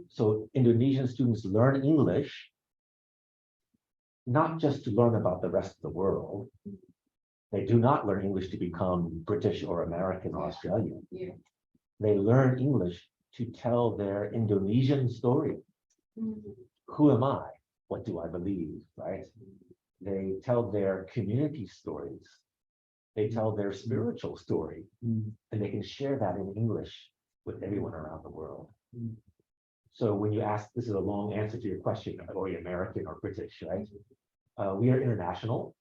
So Indonesian students learn English not just to learn about the rest of the world. They do not learn English to become British or American or Australian. They learn English to tell their Indonesian story. Who am I? What do I believe, right? They tell their community stories. They tell their spiritual story, and they can share that in English with everyone around the world. So when you ask, this is a long answer to your question, are you American or British, right? We are international.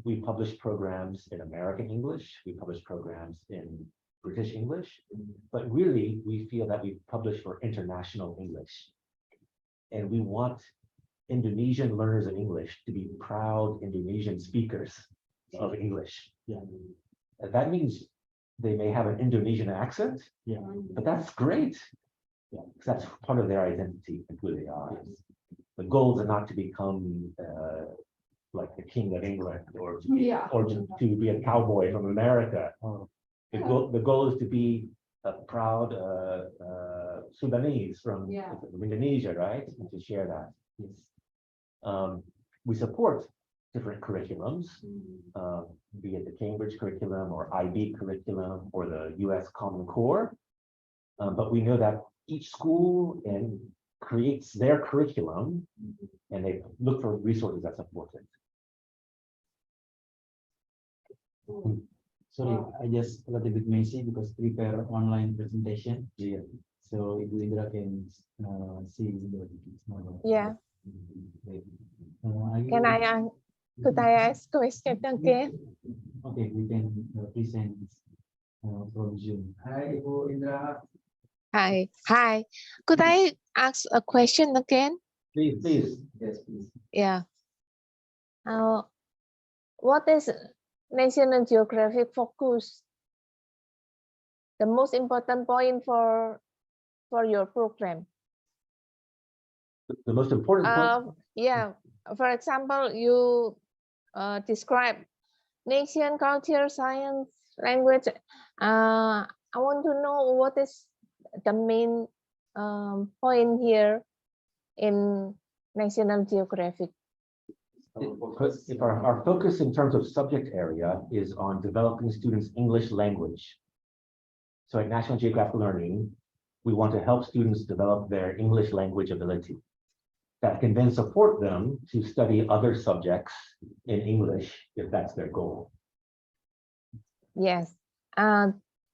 We publish programs in American English. We publish programs in British English, but really we feel that we publish for international English. And we want Indonesian learners of English to be proud Indonesian speakers of English. Yeah. And that means they may have an Indonesian accent, Yeah. but that's great. Yeah, because that's part of their identity and who they are. The goals are not to become like the King of England or to be a cowboy from America. Oh, The goal is to be a proud Sudanese from Indonesia, right? And to share that. Yes. We support different curriculums, be it the Cambridge curriculum or IB curriculum or the US Common Core. But we know that each school creates their curriculum and they look for resources that support it. sorry, I just a little bit messy because prepare online presentation. Yeah. So Ibu Indra can see the. Yeah. Can Could I ask question again? Okay, we can present from Zoom. Hi, Ibu Indra. Hi. Could I ask a question again? Please. Yes, please. Yeah. What is National Geographic focus? The most important point for your program? The most important point. Yeah. For example, you describe nation, culture, science, language. I want to know what is the main point here in National Geographic. If our focus in terms of subject area is on developing students' English language. So at National Geographic Learning, we want to help students develop their English language ability. That can then support them to study other subjects in English if that's their goal. Yes,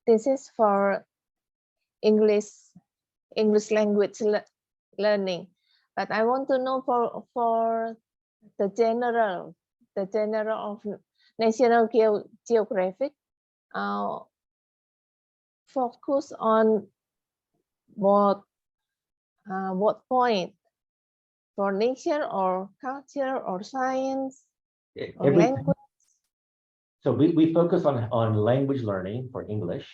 this is for English language learning, but I want to know for the general of National Geographic, focus on what point for nature or culture or science or language. So we focus on language learning for English.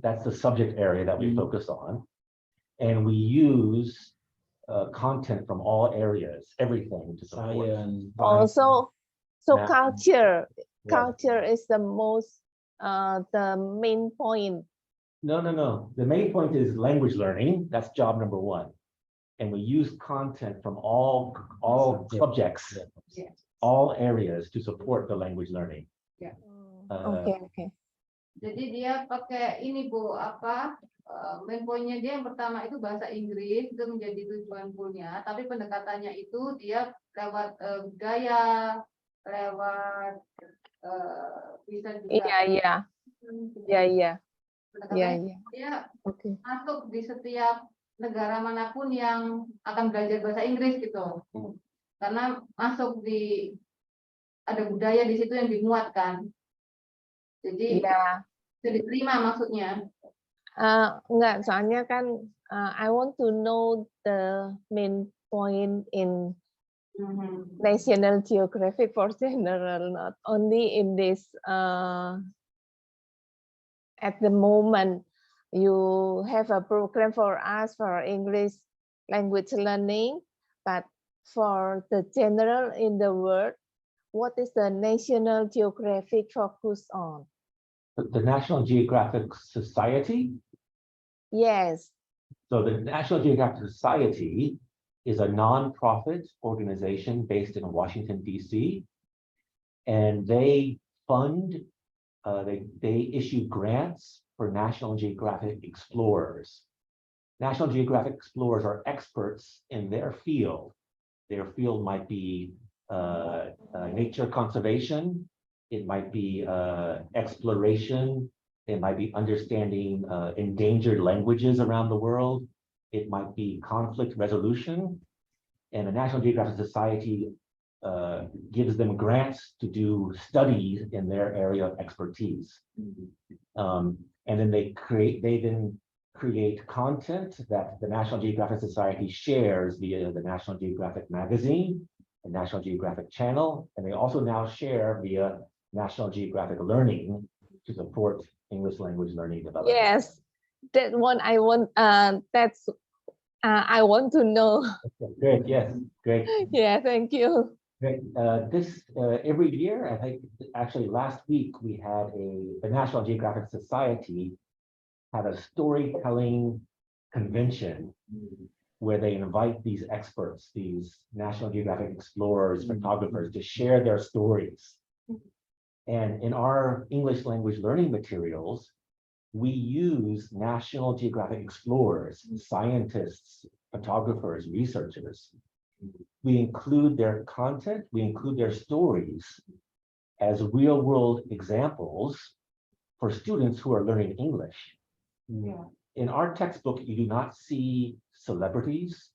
That's the subject area that we focus on. And we use content from all areas, everything to support. Also, Yeah. culture is the most, the main point. No. The main point is language learning. That's job number one. And we use content from all subjects, all areas to support the language learning. Okay. Jadi dia pakai ini Bu, main poinnya dia yang pertama itu bahasa Inggris, itu menjadi tujuan poolnya, tapi pendekatannya itu dia lewat gaya, lewat bisa juga. Iya. Dia masuk di setiap negara manapun yang akan belajar bahasa Inggris gitu, karena masuk ada budaya di situ yang dimuatkan. Jadi diterima maksudnya. Enggak, soalnya kan I want to know the main point in National Geographic for general, not only in this at the moment you have a program for us for English language learning, but for the general in the world, what is the National Geographic focus on? The National Geographic Society? Yes. So the National Geographic Society is a non-profit organization based in Washington, D.C. And they fund, they issue grants for National Geographic explorers. National Geographic explorers are experts in their field. Their field might be nature conservation. It might be exploration. It might be understanding endangered languages around the world. it might be conflict resolution, and the National Geographic Society gives them grants to do studies in their area of expertise. And then they then create content that the National Geographic Society shares via the National Geographic magazine, the National Geographic channel, and they also now share via National Geographic Learning to support English language learning development. Yes, that one I want. I want to know. Great, yes, great. Yeah, thank you. Great. Every year, I think actually last week we had the National Geographic Society had a storytelling convention where they invite these experts, these National Geographic explorers, photographers, to share their stories. And in our English language learning materials, we use National Geographic explorers, scientists, photographers, researchers. We include their content, we include their stories as real-world examples for students who are learning English. Yeah. In our textbook, you do not see celebrities.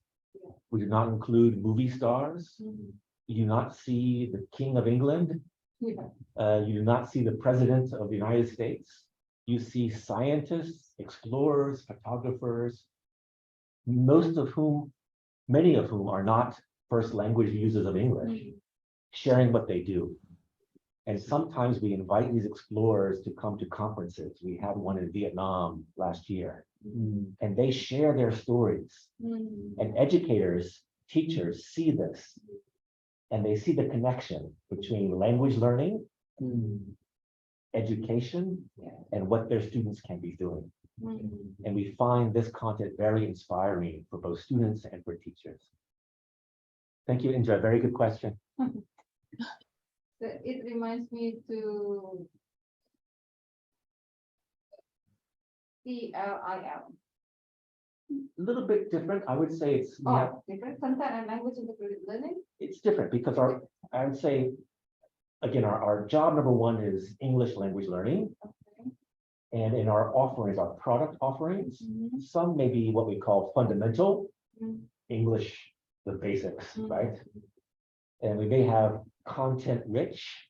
We do not include movie stars. You do not see the King of England. Yeah. You do not see the President of the United States. You see scientists, explorers, photographers, many of whom are not first language users of English, sharing what they do. And sometimes we invite these explorers to come to conferences. We had one in Vietnam last year, and they share their stories. And educators, teachers see this, and they see the connection between language learning, education, and what their students can be doing. And we find this content very inspiring for both students and for teachers. Thank you, Indra. Very good question. It reminds me to CLIL. A little bit different. I would say it's Different content and language integrated learning. it's different because I would say, again, our job number one is English language learning. Okay. And in our offerings, our product offerings, some may be what we call fundamental English, the basics, right? And we may have content rich,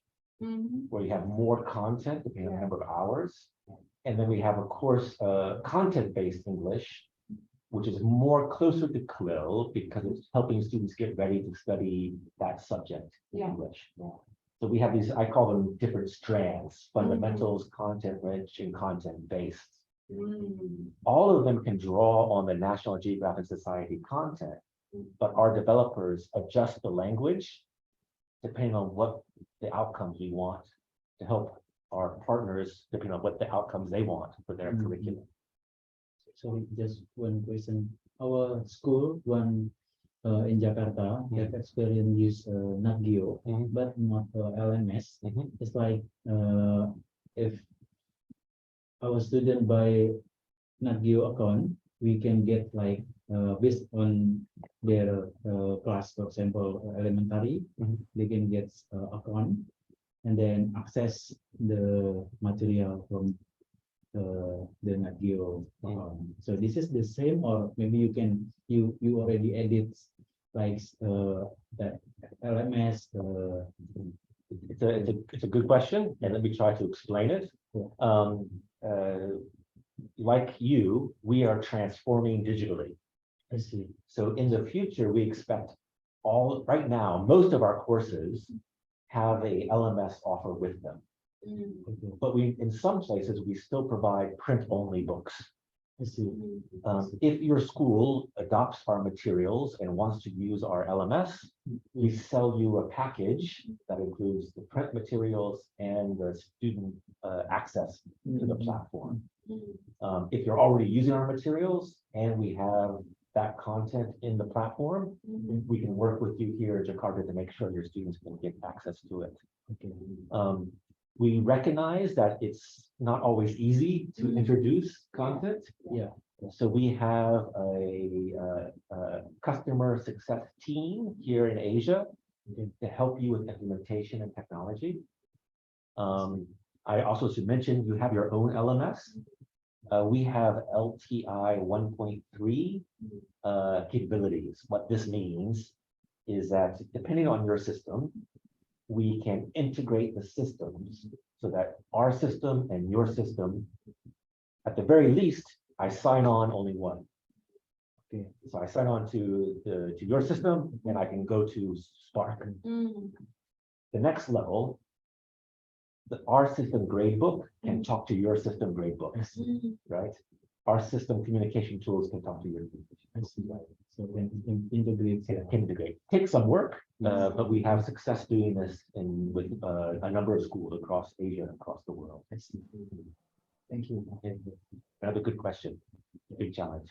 where you have more content depending on the number of hours. And then we have, of course, content-based English, which is more closer to CLIL because it's helping students get ready to study that subject in English. So we have these, I call them different strands: fundamentals, content-rich, and content-based. All of them can draw on the National Geographic Society content, but our developers adjust the language depending on what the outcomes we want to help our partners, depending on what the outcomes they want for their curriculum. So just one question. Our school, in Jakarta, have experience use NatGeo, but not LMS. It's like if our student buy NatGeo account, we can get like based on their class, for example, elementary, they can get account and then access the material from the NatGeo. So this is the same, or maybe you already edit like that LMS. It's a good question, and let me try to explain it. Like you, we are transforming digitally. I see. So in the future, we expect right now, most of our courses have a LMS offer with them. But in some places, we still provide print-only books. I see. If your school adopts our materials and wants to use our LMS, we sell you a package that includes the print materials and the student access to the platform. If you're already using our materials and we have that content in the platform, we can work with you here in Jakarta to make sure your students can get access to it. Okay. We recognize that it's not always easy to introduce content. Yeah. So we have a customer success team here in Asia to help you with implementation and technology. I also should mention you have your own LMS. We have LTI 1.3 capabilities. What this means is that depending on your system, we can integrate the systems so that our system and your system, at the very least, I sign on only one. Okay, so I sign on to your system and I can go to Spark. The next level, our system gradebook can talk to your system gradebooks, right? Our system communication tools can talk to your. So can integrate. Integrate. Takes some work, but we have success doing this with a number of schools across Asia and across the world. Thank you. Another good question. Big challenge.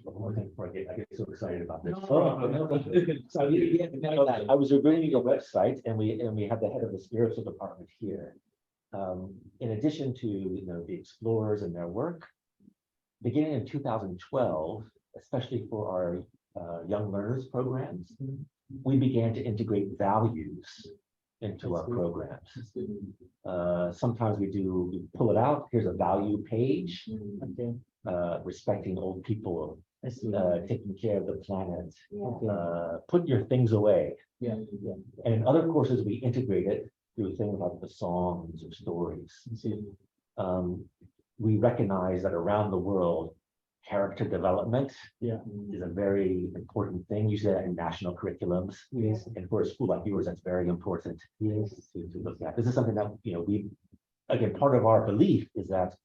One more thing before I get so excited about this. So I was reviewing your website, and we have the head of the spiritual department here. In addition to the explorers and their work, beginning in 2012, especially for our young learners programs, we began to integrate values into our programs. Sometimes we pull it out. Here's a value page. Respecting old people, taking care of the planet, put your things away. And in other courses, we integrate it through things like the songs or stories. We recognize that around the world, character development is a very important thing. You see that in national curriculums. And for a school like yours, that's very important to look at. This is something that, we, again, part of our belief is that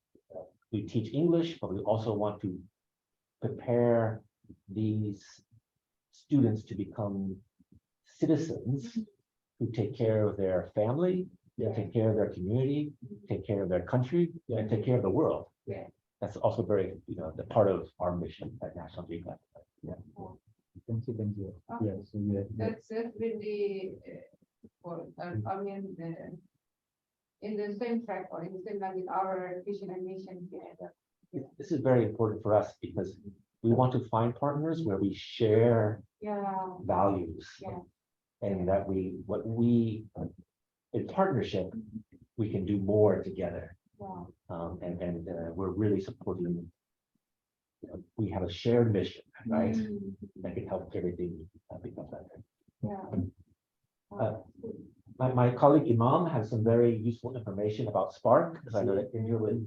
we teach English, but we also want to prepare these students to become citizens who take care of their family, take care of their community, take care of their country, and take care of the world. That's also very, the part of our mission at National Geographic. Thank you. That's really, I mean, in the same track or in the same line with our vision and mission. This is very important for us because we want to find partners where we share values, and that in partnership, we can do more together. And we're really supporting. We have a shared mission, right? That can help everything become better. My colleague Imam has some very useful information about Spark, because I know that Indra was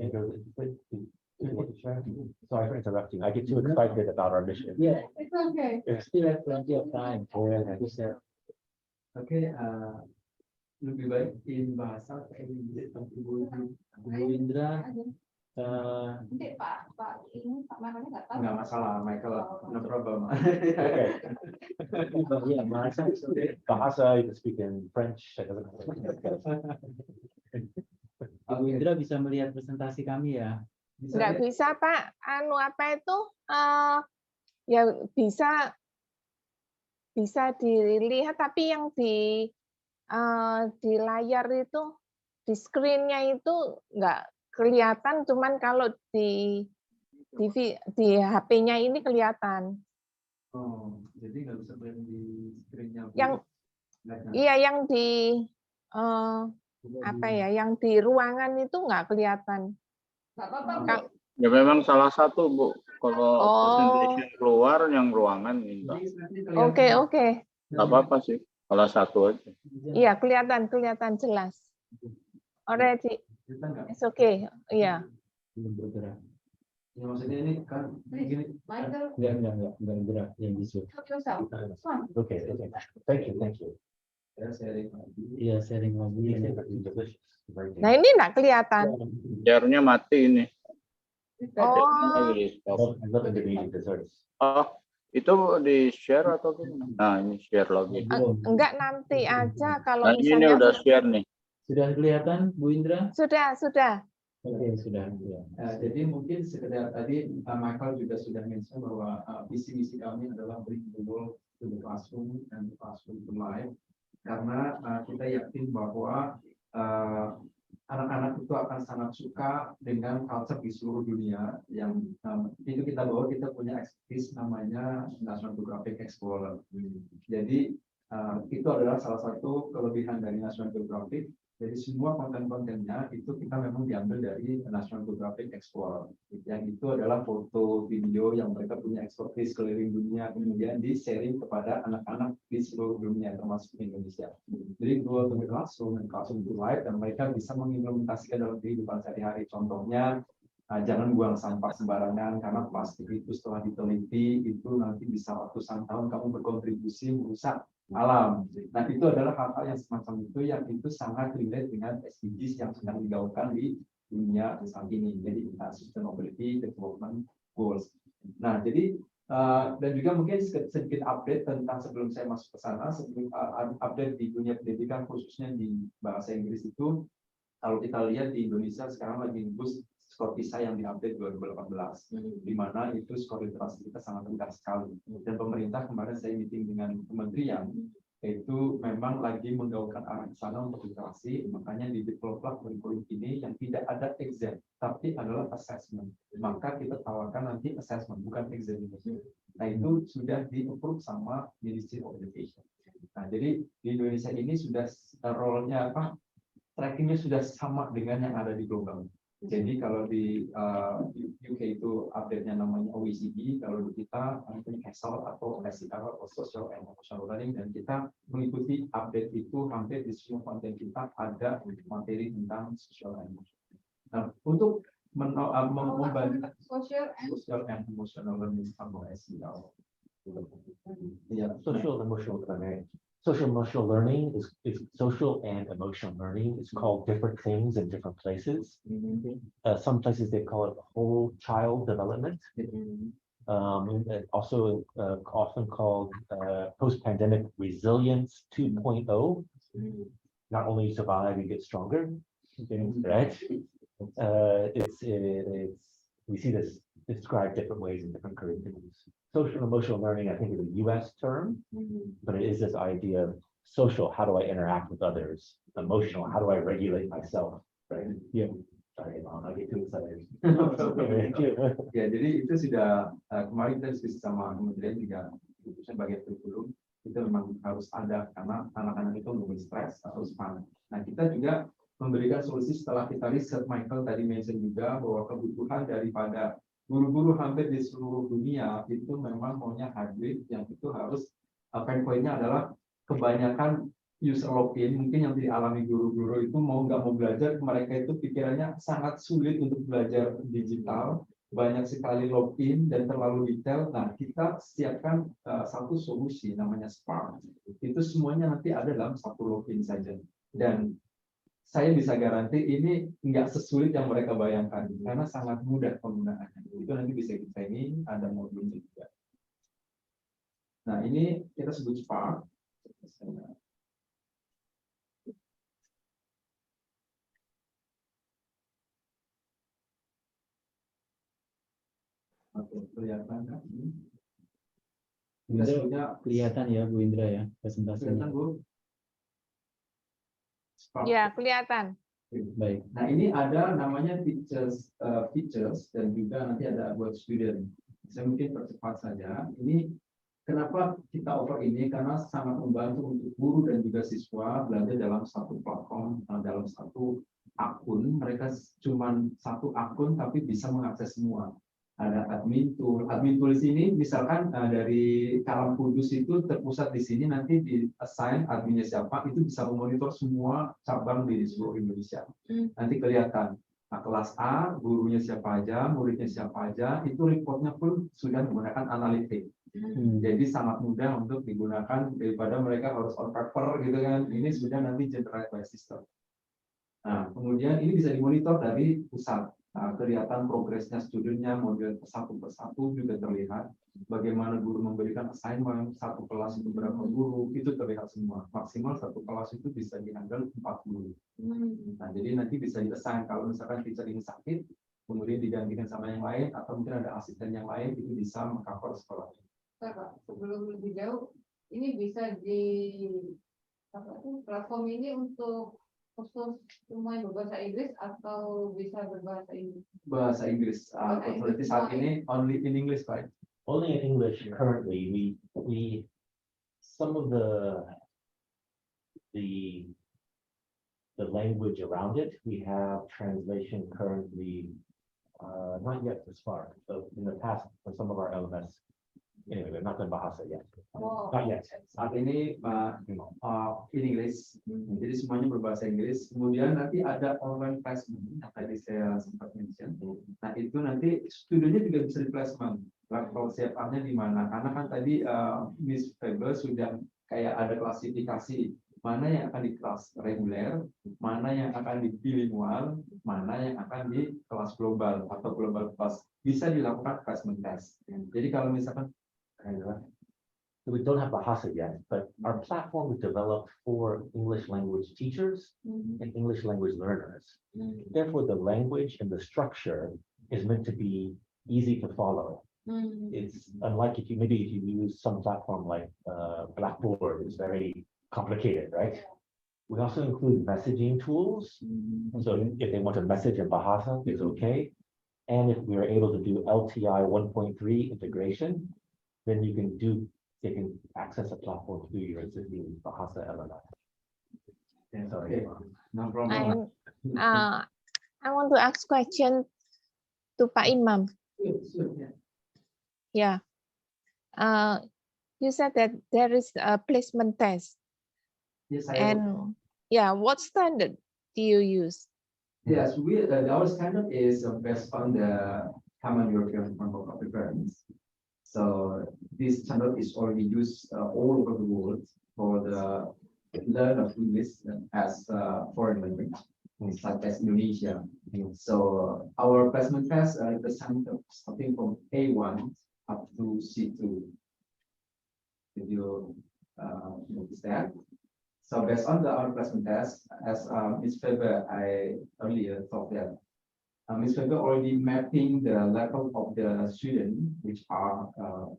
sorry for interrupting. I get too excited about our mission. It's okay. Still have plenty of time. Oke, lebih baik in bahasa Bu Indra. Nanti Pak Michael nggak tahu. Nggak masalah, Michael, no problem. Bahasa, you can speak in French. Bu Indra bisa melihat presentasi kami ya? Nggak bisa, Pak. Apa itu? Ya bisa dilihat, tapi yang di layar itu, di screen-nya itu nggak kelihatan, cuman kalau di HP-nya ini kelihatan. Oh, jadi nggak bisa lihat di screen-nya. Yang di yang di ruangan itu nggak kelihatan. Ya memang salah satu, Bu. Kalau presentation keluar yang ruangan minta. Oke. Nggak apa-apa sih. Salah satu aja. Iya, kelihatan jelas. Already. It's okay. Iya. Belum bergerak. Ya, maksudnya ini kan begini. Michael. Enggak gerak yang bisu. Okay. Thank you. Iya, sharing lagi. Nah, ini nggak kelihatan. Share-nya mati ini. Oh, itu di share atau gimana? Nah, ini share lagi. Enggak, nanti aja kalau Nah, ini misalnya udah share nih. Sudah kelihatan, Bu Indra? Sudah. Oke, sudah. Jadi mungkin sekedar tadi Michael juga sudah mention bahwa visi misi kami adalah bring the world to the classroom and the classroom to life. Karena kita yakin bahwa anak-anak itu akan sangat suka dengan culture di seluruh dunia. Yang itu kita bawa, kita punya expertise namanya National Geographic Explorer. Jadi itu adalah salah satu kelebihan dari National Geographic. Jadi semua konten-kontennya itu kita memang diambil dari National Geographic Explorer. Yang itu adalah foto, video yang mereka punya ekspertis keliling dunia, kemudian di-sharing kepada anak-anak di seluruh dunia, termasuk Indonesia. Jadi dua classroom dan classroom to life, dan mereka bisa mengimplementasikan dalam kehidupan sehari-hari. Contohnya, jangan buang sampah sembarangan, karena plastik itu setelah diteliti, itu nanti bisa ratusan tahun kamu berkontribusi merusak alam. Nah, itu adalah hal-hal yang semacam itu yang itu sangat relate dengan SDGs yang sedang digaungkan di dunia saat ini. Jadi sustainability development goals. Nah, jadi dan juga mungkin sedikit update tentang sebelum saya masuk ke sana, sebelum update di dunia pendidikan khususnya di bahasa Inggris itu, kalau kita lihat di Indonesia sekarang lagi boost skor PISA yang diupdate 2018, di mana itu skor literasi kita sangat rendah sekali. Dan pemerintah kemarin saya meeting dengan kementerian, itu memang lagi menggaungkan arah ke sana untuk literasi, makanya di developlah kurikulum ini yang tidak ada exam, tapi adalah assessment. Maka kita tawarkan nanti assessment, bukan examination. Nah, itu sudah di-approve sama Ministry of Education. Nah, jadi di Indonesia ini sudah role-nya apa? Trackingnya sudah sama dengan yang ada di global. Jadi kalau di UK itu update-nya namanya OECD, kalau di kita mungkin CASL atau SCR atau Social and Emotional Learning, dan kita mengikuti update itu hampir di semua konten kita ada materi tentang social and emotional. Nah, untuk membantu social and emotional learning sama SCR. Yeah, social and emotional learning. Social emotional learning is social and emotional learning. It's called different things in different places. Some places they call it whole child development. And also often called post-pandemic resilience 2.0. Not only you survive, you get stronger. Right? We see this described different ways in different curriculums. Social emotional learning, I think, is a US term, but it is this idea of social, how do I interact with others? Emotional, how do I regulate myself? Right? Yeah. Sorry, Mom, I get too excited. Ya, jadi itu sudah kemarin kita diskusi sama kementerian juga, sebagai kurikulum itu memang harus ada karena anak-anak itu lebih stres atau semangat. Nah, kita juga memberikan solusi setelah kita riset. Michael tadi mention juga bahwa kebutuhan daripada guru-guru hampir di seluruh dunia itu memang maunya hybrid, yang itu harus pain pointnya adalah kebanyakan user login, mungkin yang dialami guru-guru itu mau nggak mau belajar, mereka itu pikirannya sangat sulit untuk belajar digital, banyak sekali login dan terlalu detail. Nah, kita siapkan satu solusi namanya Spark. Itu semuanya nanti ada dalam satu login saja. Dan saya bisa garanti ini nggak sesulit yang mereka bayangkan, karena sangat mudah penggunaannya. Itu nanti bisa kita ini ada modulnya juga. Nah, ini kita sebut Spark. Oke, kelihatan kan? Kelihatan ya Bu Indra ya presentasinya. Kelihatan, Bu? Ya, kelihatan. Baik. Nah, ini ada namanya features dan juga nanti ada buat student. Saya mungkin percepat saja. Ini kenapa kita offer ini, karena sangat membantu untuk guru dan juga siswa belajar dalam satu platform, dalam satu akun. Mereka cuma satu akun tapi bisa mengakses semua. Ada admin tool. Admin tool di sini misalkan dari Kalam Kudus itu terpusat di sini, nanti di assign adminnya siapa, itu bisa memonitor semua cabang di seluruh Indonesia. Nanti kelihatan kelas A, gurunya siapa aja, muridnya siapa aja, itu reportnya pun sudah menggunakan analitik. Jadi sangat mudah untuk digunakan daripada mereka harus on paper gitu kan. Ini sudah nanti generate by system. Nah, kemudian ini bisa dimonitor dari pusat. Nah, kelihatan progresnya studentnya, model satu persatu juga terlihat. Bagaimana guru memberikan assignment, satu kelas itu berapa guru, itu terlihat semua. Maksimal satu kelas itu bisa dihandle 4 guru. Nah, jadi nanti bisa di-assign kalau misalkan teacher ini sakit, kemudian digantikan sama yang lain, atau mungkin ada asisten yang lain, itu bisa meng-cover sekolahnya. Sebelum lebih jauh, ini bisa di platform ini untuk khusus semua yang berbahasa Inggris atau bisa berbahasa Inggris? Bahasa Inggris. Seperti saat ini only in English, right? Only in English currently. We some of the the language around it. We have translation currently, not yet this far. So in the past, for some of our LMS, anyway, we're not done Bahasa yet. Not yet. Saat ini in English, jadi semuanya berbahasa Inggris. Kemudian nanti ada online placement yang tadi saya sempat mention. Nah itu nanti studionya juga bisa di placement. Level siapannya di mana? Karena kan tadi Miss Vebe sudah kayak ada klasifikasi mana yang akan di kelas reguler, mana yang akan di bilingual, mana yang akan di kelas global atau global plus. Bisa dilakukan placement test. Jadi kalau misalkan we don't have Bahasa yet, but our platform is developed for English language teachers and English language learners. Therefore, the language and the structure is meant to be easy to follow. It's unlike if you use some platform like Blackboard, it's very complicated, right? We also include messaging tools. So if they want to message in Bahasa, it's okay. And if we are able to do LTI 1.3 integration, then you can access a platform through your existing Bahasa LMS. Okay, no problem. I want to ask question to Pak Imam. Yeah. Yeah. You said that there is a placement test. Yes, And yeah, what standard do you use? Yes, our standard is based on the Common European Framework of Reference. So this standard is already used all over the world for the learn of English as a foreign language, such as Indonesia. So our placement test the standard starting from A1 up to C2. Did you notice that? So based on our placement test, as Ms. Vebe, I earlier thought that Ms. Vebe already mapping the level of the student, which are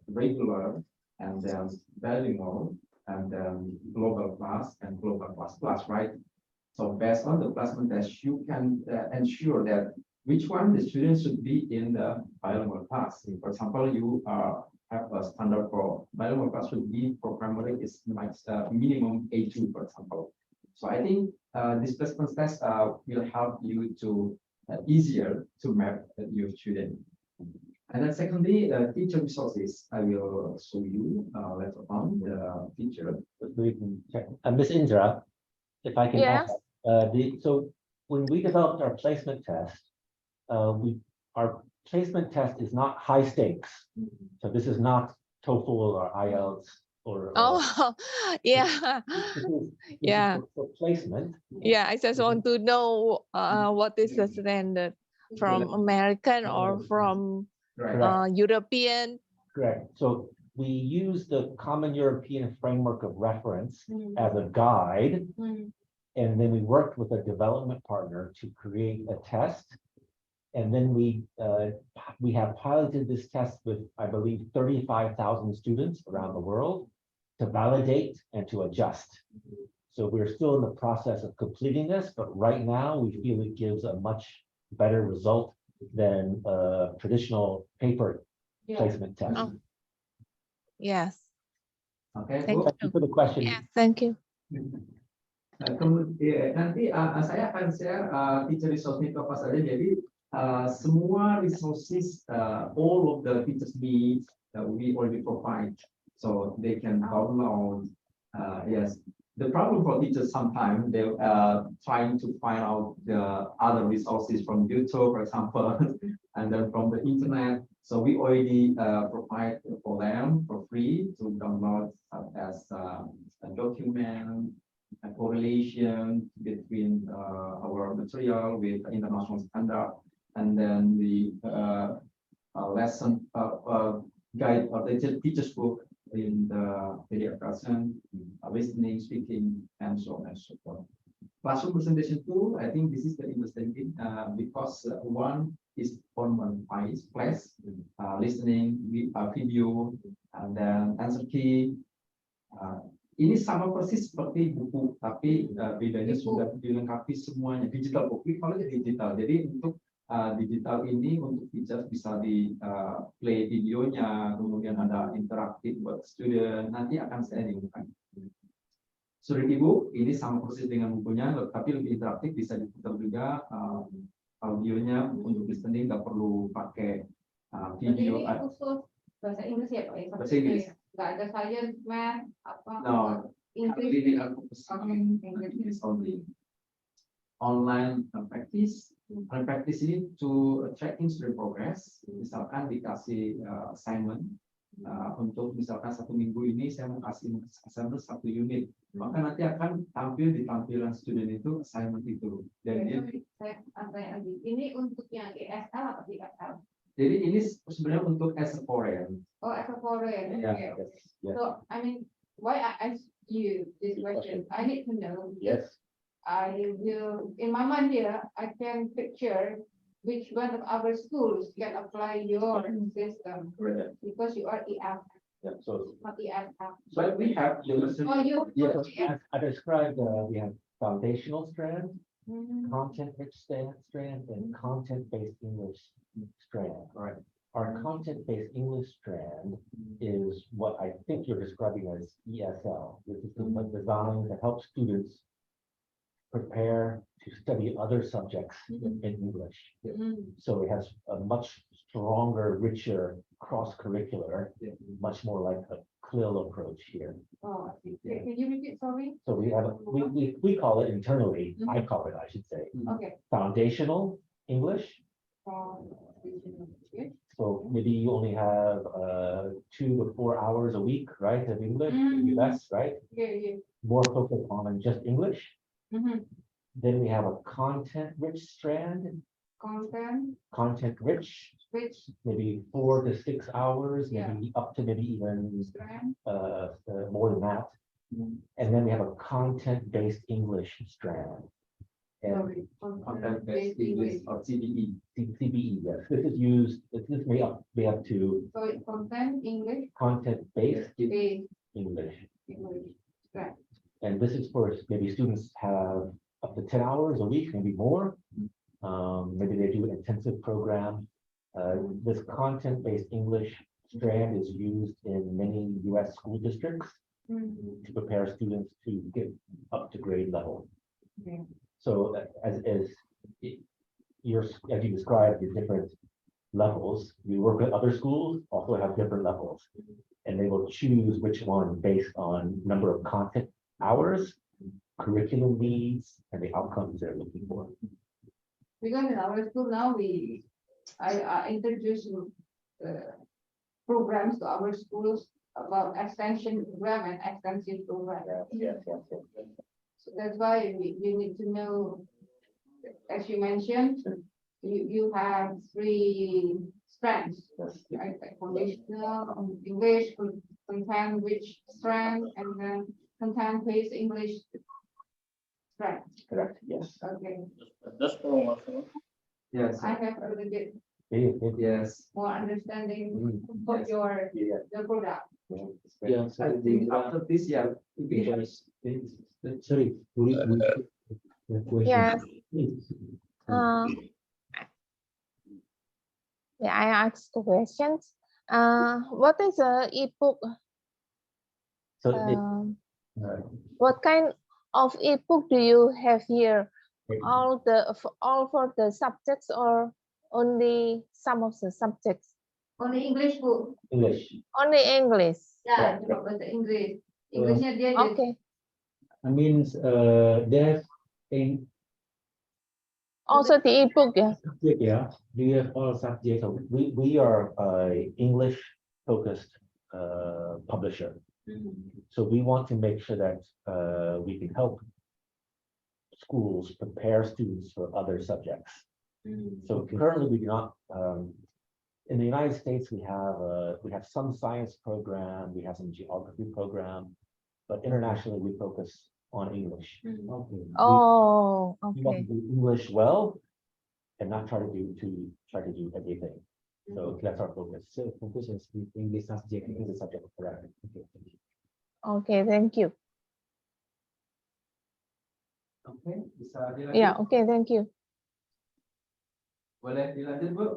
regular and then bilingual and then global class and global plus, right? So based on the placement test, you can ensure that which one the student should be in the bilingual class. For example, you have a standard for bilingual class should be for primary is minimum A2, for example. So I think this placement test will help you to easier to map your student. And then secondly, teacher resources. I will show you later on the teacher. We can check. Ms. Indra, if I can Yes. ask, so when we developed our placement test, our placement test is not high stakes. So this is not TOEFL or IELTS or. Oh, yeah. This is Yeah. for placement. Yeah, I just want to know what is the standard from American or from Correct. European. Correct. So we use the Common European Framework of Reference as a guide, and then we worked with a development partner to create a test. And then we have piloted this test with, I believe, 35,000 students around the world to validate and to adjust. So we're still in the process of completing this, but right now we feel it gives a much better result than a traditional paper placement test. Oh. Yes. Okay. Thank Thank you for the question. Yes, thank you. Kemudian nanti saya akan share teacher resource-nya apa saja. Jadi semua resources, all of the teachers needs we already provide, so they can download. Yes, the problem for teachers sometimes they trying to find out the other resources from YouTube, for example, and then from the internet. So we already provide for them for free to download as a document, a correlation between our material with international standard, and then the lesson guide or the teacher's book in the video person, listening, speaking, and so on and so forth. Classroom presentation tool, I think this is the interesting thing because one is on one place, listening, video, and then answer key. Ini sama persis seperti buku, tapi bedanya sudah dilengkapi semuanya digital book. Kalau digital, jadi untuk digital ini untuk teacher bisa di play videonya, kemudian ada interaktif buat student. Nanti akan saya tunjukkan. Surat Ibu ini sama persis dengan bukunya, tapi lebih interaktif, bisa diputar juga audionya untuk listening, nggak perlu pakai video. Ini khusus bahasa Inggris ya Pak? Bahasa Inggris. Nggak ada science, math, apa? No, English. ini aku pesan English only. Online practice. Online practice ini to tracking student progress. Misalkan dikasih assignment untuk misalkan 1 minggu ini saya mau kasih assignment 1 unit, maka nanti akan tampil di tampilan student itu assignment itu. Dan Ini untuk yang ESL atau ESL? jadi ini sebenarnya untuk as a foreign. Oh, as a foreign. Yeah, Okay. yes, So, I mean, why I asked you this question, I need to know. yes. I will, in my mind here, I can picture which one of our schools can apply your system Correct. because you are EF, Yeah, so, not ESF. But we have Oh, you. yeah, I described, we have foundational strand, Mhm. content-rich strand, and content-based English strand. Right. Our content-based English strand is what I think you're describing as ESL. This is the design that helps students prepare to study other subjects in English. Mhm. So it has a much stronger, richer cross-curricular, much more like a CLIL approach here. Oh, I see. Can you repeat, sorry? So we have, we call it internally, I call it, I should say, Okay. foundational English. Okay. So maybe you only have 2 to 4 hours a week, right, of English, maybe less, right? Yeah. More focused on just English. Mhm. Then we have a content-rich strand, content-rich, Which maybe 4 to 6 hours, Yeah. maybe up to maybe even strand? more than that. And then we have a content-based English strand. And Sorry. Content-based English or CBE. CBE, yes, this is used, this may up to So it's content, English, content-based based English. English. Right. And this is for maybe students have up to 10 hours a week, maybe more. Maybe they do an intensive program. This content-based English strand is used in many US school districts Mhm. to prepare students to get up to grade level. Okay. So as you described, the different levels, we work with other schools, also have different levels. And they will choose which one based on number of content hours, curriculum needs, and the outcomes they're looking for. Because in our school now, I introduce programs to our schools about extension program and extensive program. Yes. So that's why we need to know, as you mentioned, you have 3 strands, right? Like foundational, English, content which strand, and then content-based English strand. Correct, yes. Okay, That's kalau nggak salah. Yes. I have a little bit Yes. more understanding Mm. of your Yeah. product. Yeah, I think after this year, we have sorry, we question. Yes. Yeah, I ask questions. What is a ebook? So What kind of ebook do you have here? All for the subjects or only some of the subjects? Only English book. English. Only English. Ya, cuma bahasa Inggris. Inggrisnya dia jadi Okay. I mean, there's in Also the ebook, yeah. subject, yeah. Do you have all subjects? So we are a English focused publisher. So we want to make sure that we can help schools prepare students for other subjects. So currently we do not, in the United States, we have some science program, we have some geography program, but internationally we focus on English. Okay. Oh, We want okay. to do English well and not try to do everything. So that's our focus. So focus is with English subject. English subject, correct. Okay, thank you. Okay, thank you. Oke, bisa dilanjut. Yeah, okay, thank you. Boleh dilanjut, Bu?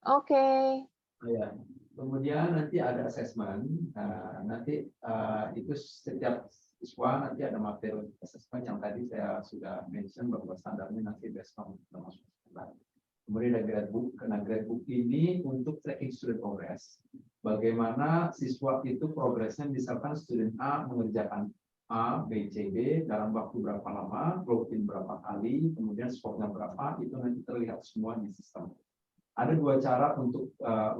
Okay. Ya. Kemudian nanti ada assessment. Nanti itu setiap siswa nanti ada materi assessment yang tadi saya sudah mention bahwa standarnya nanti besok termasuk standar. Kemudian ada gradebook, karena gradebook ini untuk tracking student progress. Bagaimana siswa itu progresnya, misalkan student A mengerjakan A, B, C, D dalam waktu berapa lama, login berapa kali, kemudian skornya berapa, itu nanti terlihat semua di sistem. Ada dua cara untuk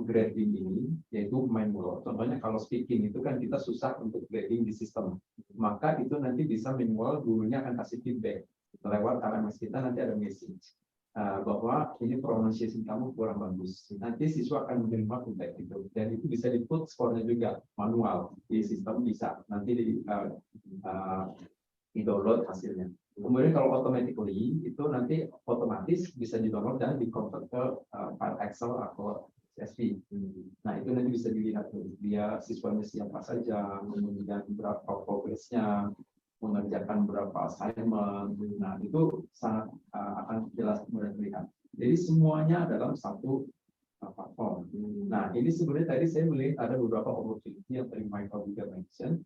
grading ini, yaitu manual. Contohnya kalau speaking itu kan kita susah untuk grading di sistem. Maka itu nanti bisa manual, gurunya akan kasih feedback. Lewat LMS kita nanti ada message. Bahwa ini pronunciation kamu kurang bagus. Nanti siswa akan menerima feedback itu. Dan itu bisa di-put skornya juga manual. Di sistem bisa. Nanti di-download hasilnya. Kemudian kalau automatically itu nanti otomatis bisa di-download dan di-convert ke file Excel atau CSV. Nah itu nanti bisa dilihat tuh dia siswanya siapa saja, kemudian berapa progresnya, mengerjakan berapa assignment. Nah itu sangat akan jelas mudah terlihat. Jadi semuanya dalam satu platform. Nah ini sebenarnya tadi saya melihat ada beberapa opportunity yang tadi Michael juga mention.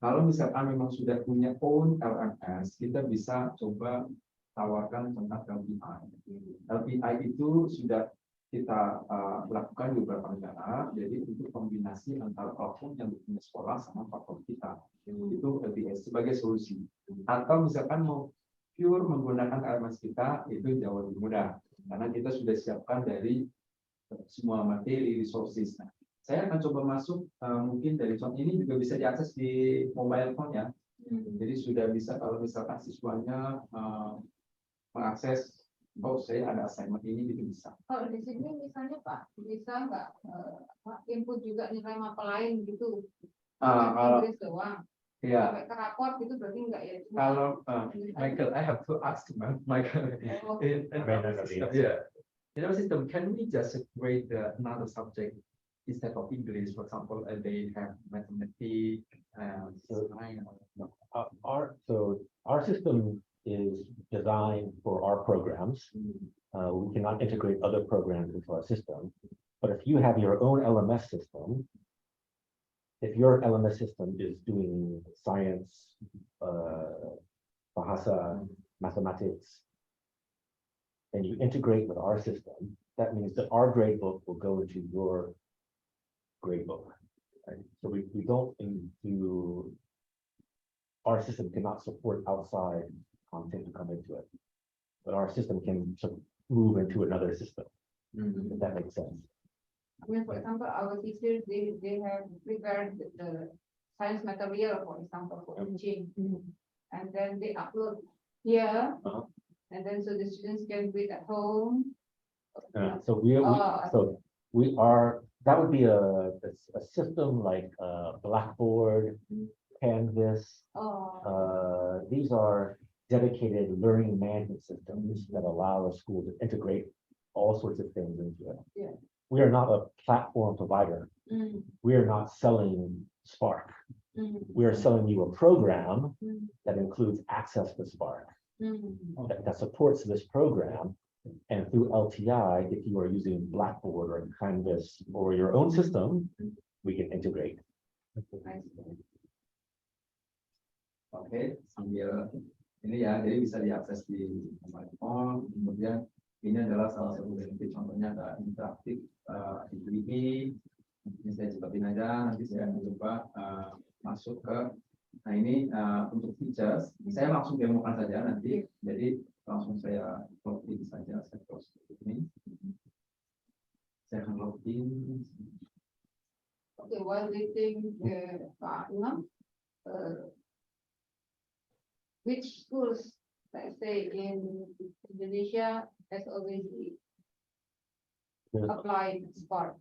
Kalau misalkan memang sudah punya own LMS, kita bisa coba tawarkan tentang LPI. LPI itu sudah kita lakukan di beberapa negara, jadi untuk kombinasi antara platform yang punya sekolah sama platform kita. Itu LPS sebagai solusi. Atau misalkan mau pure menggunakan LMS kita, itu jauh lebih mudah. Karena kita sudah siapkan dari semua materi, resources. Nah, saya akan coba masuk mungkin dari contoh ini juga bisa diakses di mobile phone ya. Jadi sudah bisa kalau misalkan siswanya mengakses, oh saya ada assignment ini gitu bisa. Kalau di sini misalnya Pak, bisa nggak input juga nilai mapa lain gitu? Inggris doang. Ya. Sampai ke rapor gitu berarti enggak ya? Kalau Michael, I have to ask Michael. In our system, can we just create another subject instead of English, for example, they have mathematics and science? Our system is designed for our programs. We cannot integrate other programs into our system. But if you have your own LMS system, if your LMS system is doing science, bahasa, mathematics, and you integrate with our system, that means that our gradebook will go into your gradebook. Right? So we don't do, our system cannot support outside content to come into it, but our system can sort of move into another system, if that makes sense. I mean, for example, our teachers, they have prepared the science material, for example, for teaching, and then they upload here, and then so the students can read at home. So we are, that would be a system like Blackboard, Canvas. These are dedicated learning management systems that allow a school to integrate all sorts of things into it. Yeah. We are not a platform provider. We are not selling Spark. We are selling you a program that includes access to Spark that supports this program. And through LTI, if you are using Blackboard or Canvas or your own system, we can integrate. Oke, sambil ini ya, jadi bisa diakses di mobile phone. Kemudian ini adalah salah satu benefit, contohnya ada interaktif activity. Ini saya cepatin aja, nanti saya akan coba masuk ke, nah ini untuk features, saya langsung demokan saja nanti, jadi langsung saya login saja, saya close ini. Saya akan login. Okay, while waiting Pak Imam, which schools, let's say in Indonesia, has already applied Spark?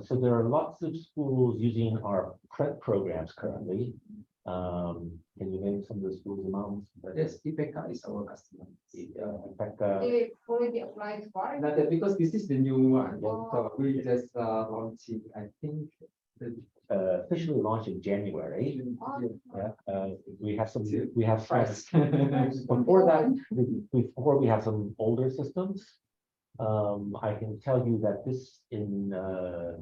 So there are lots of schools using our prep programs currently. Can you name some of the schools among? Yes, IPK is our customer. They already applied Spark? Not that, because this is the new one. So we just launching, I think, Officially launched in January. We have some. Price. Before that, before we have some older systems. I can tell you that this in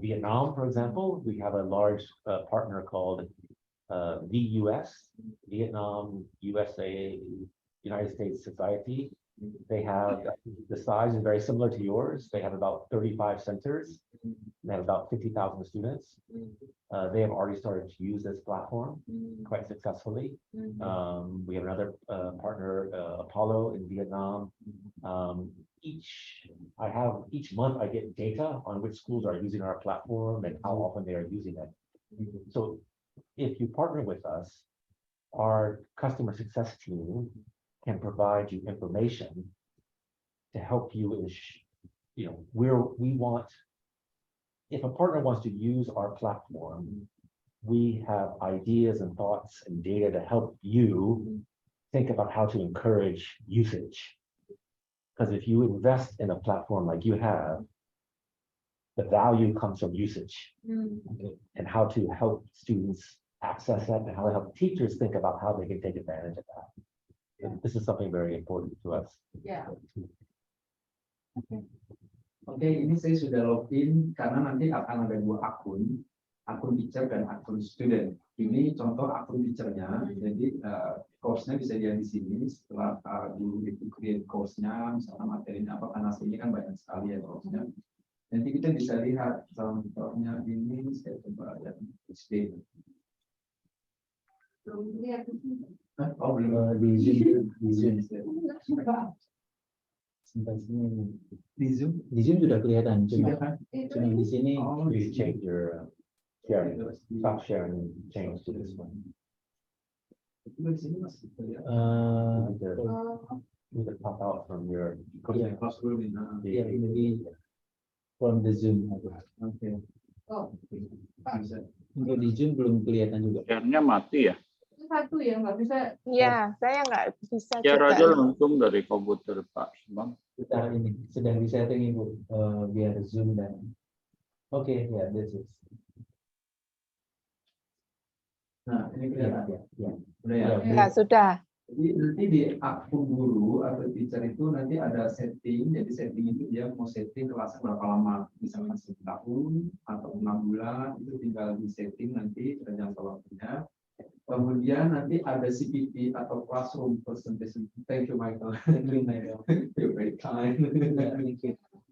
Vietnam, for example, we have a large partner called VUS, Vietnam, USA, United States Society. They have, the size is very similar to yours. They have about 35 centers. They have about 50,000 students. They have already started to use this platform quite successfully. We have another partner, Apollo in Vietnam. Each month I get data on which schools are using our platform and how often they are using it. So if you partner with us, our customer success team can provide you information to help you in, if a partner wants to use our platform, we have ideas and thoughts and data to help you think about how to encourage usage. Because if you invest in a platform like you have, the value comes from usage, and how to help students access that, and how to help teachers think about how they can take advantage of that. And this is something very important to us. Yeah. Oke, ini saya sudah login karena nanti akan ada dua akun teacher dan akun student. Ini contoh akun teachernya, jadi course-nya bisa dilihat di sini. Setelah guru itu create course-nya, misalnya materinya apa, karena sini kan banyak sekali ya course-nya. Nanti kita bisa lihat contohnya ini, saya coba lihat state. Oh belum Di Zoom, di Zoom sudah kelihatan, cuma di sini. You change your sharing, stop sharing, change to this one. Either pop out from your. Yeah, maybe from the Zoom. Oke. Untuk di Zoom belum kelihatan juga. Share-nya mati ya? Satu ya, nggak bisa. Ya, saya nggak bisa Share juga. aja langsung dari komputer Pak Bang. Kita ini sedang di setting Ibu, biar Zoom dan oke ya, that's it. Nah, ini kelihatan. Ya. Udah ya. Ya, sudah. Jadi nanti di akun guru atau teacher itu nanti ada setting. Jadi setting itu dia mau setting kelasnya berapa lama, misalnya 1 tahun atau 6 bulan, itu tinggal di setting nanti jangka waktunya. Kemudian nanti ada CPT atau classroom presentation. Thank you Michael. You're very kind.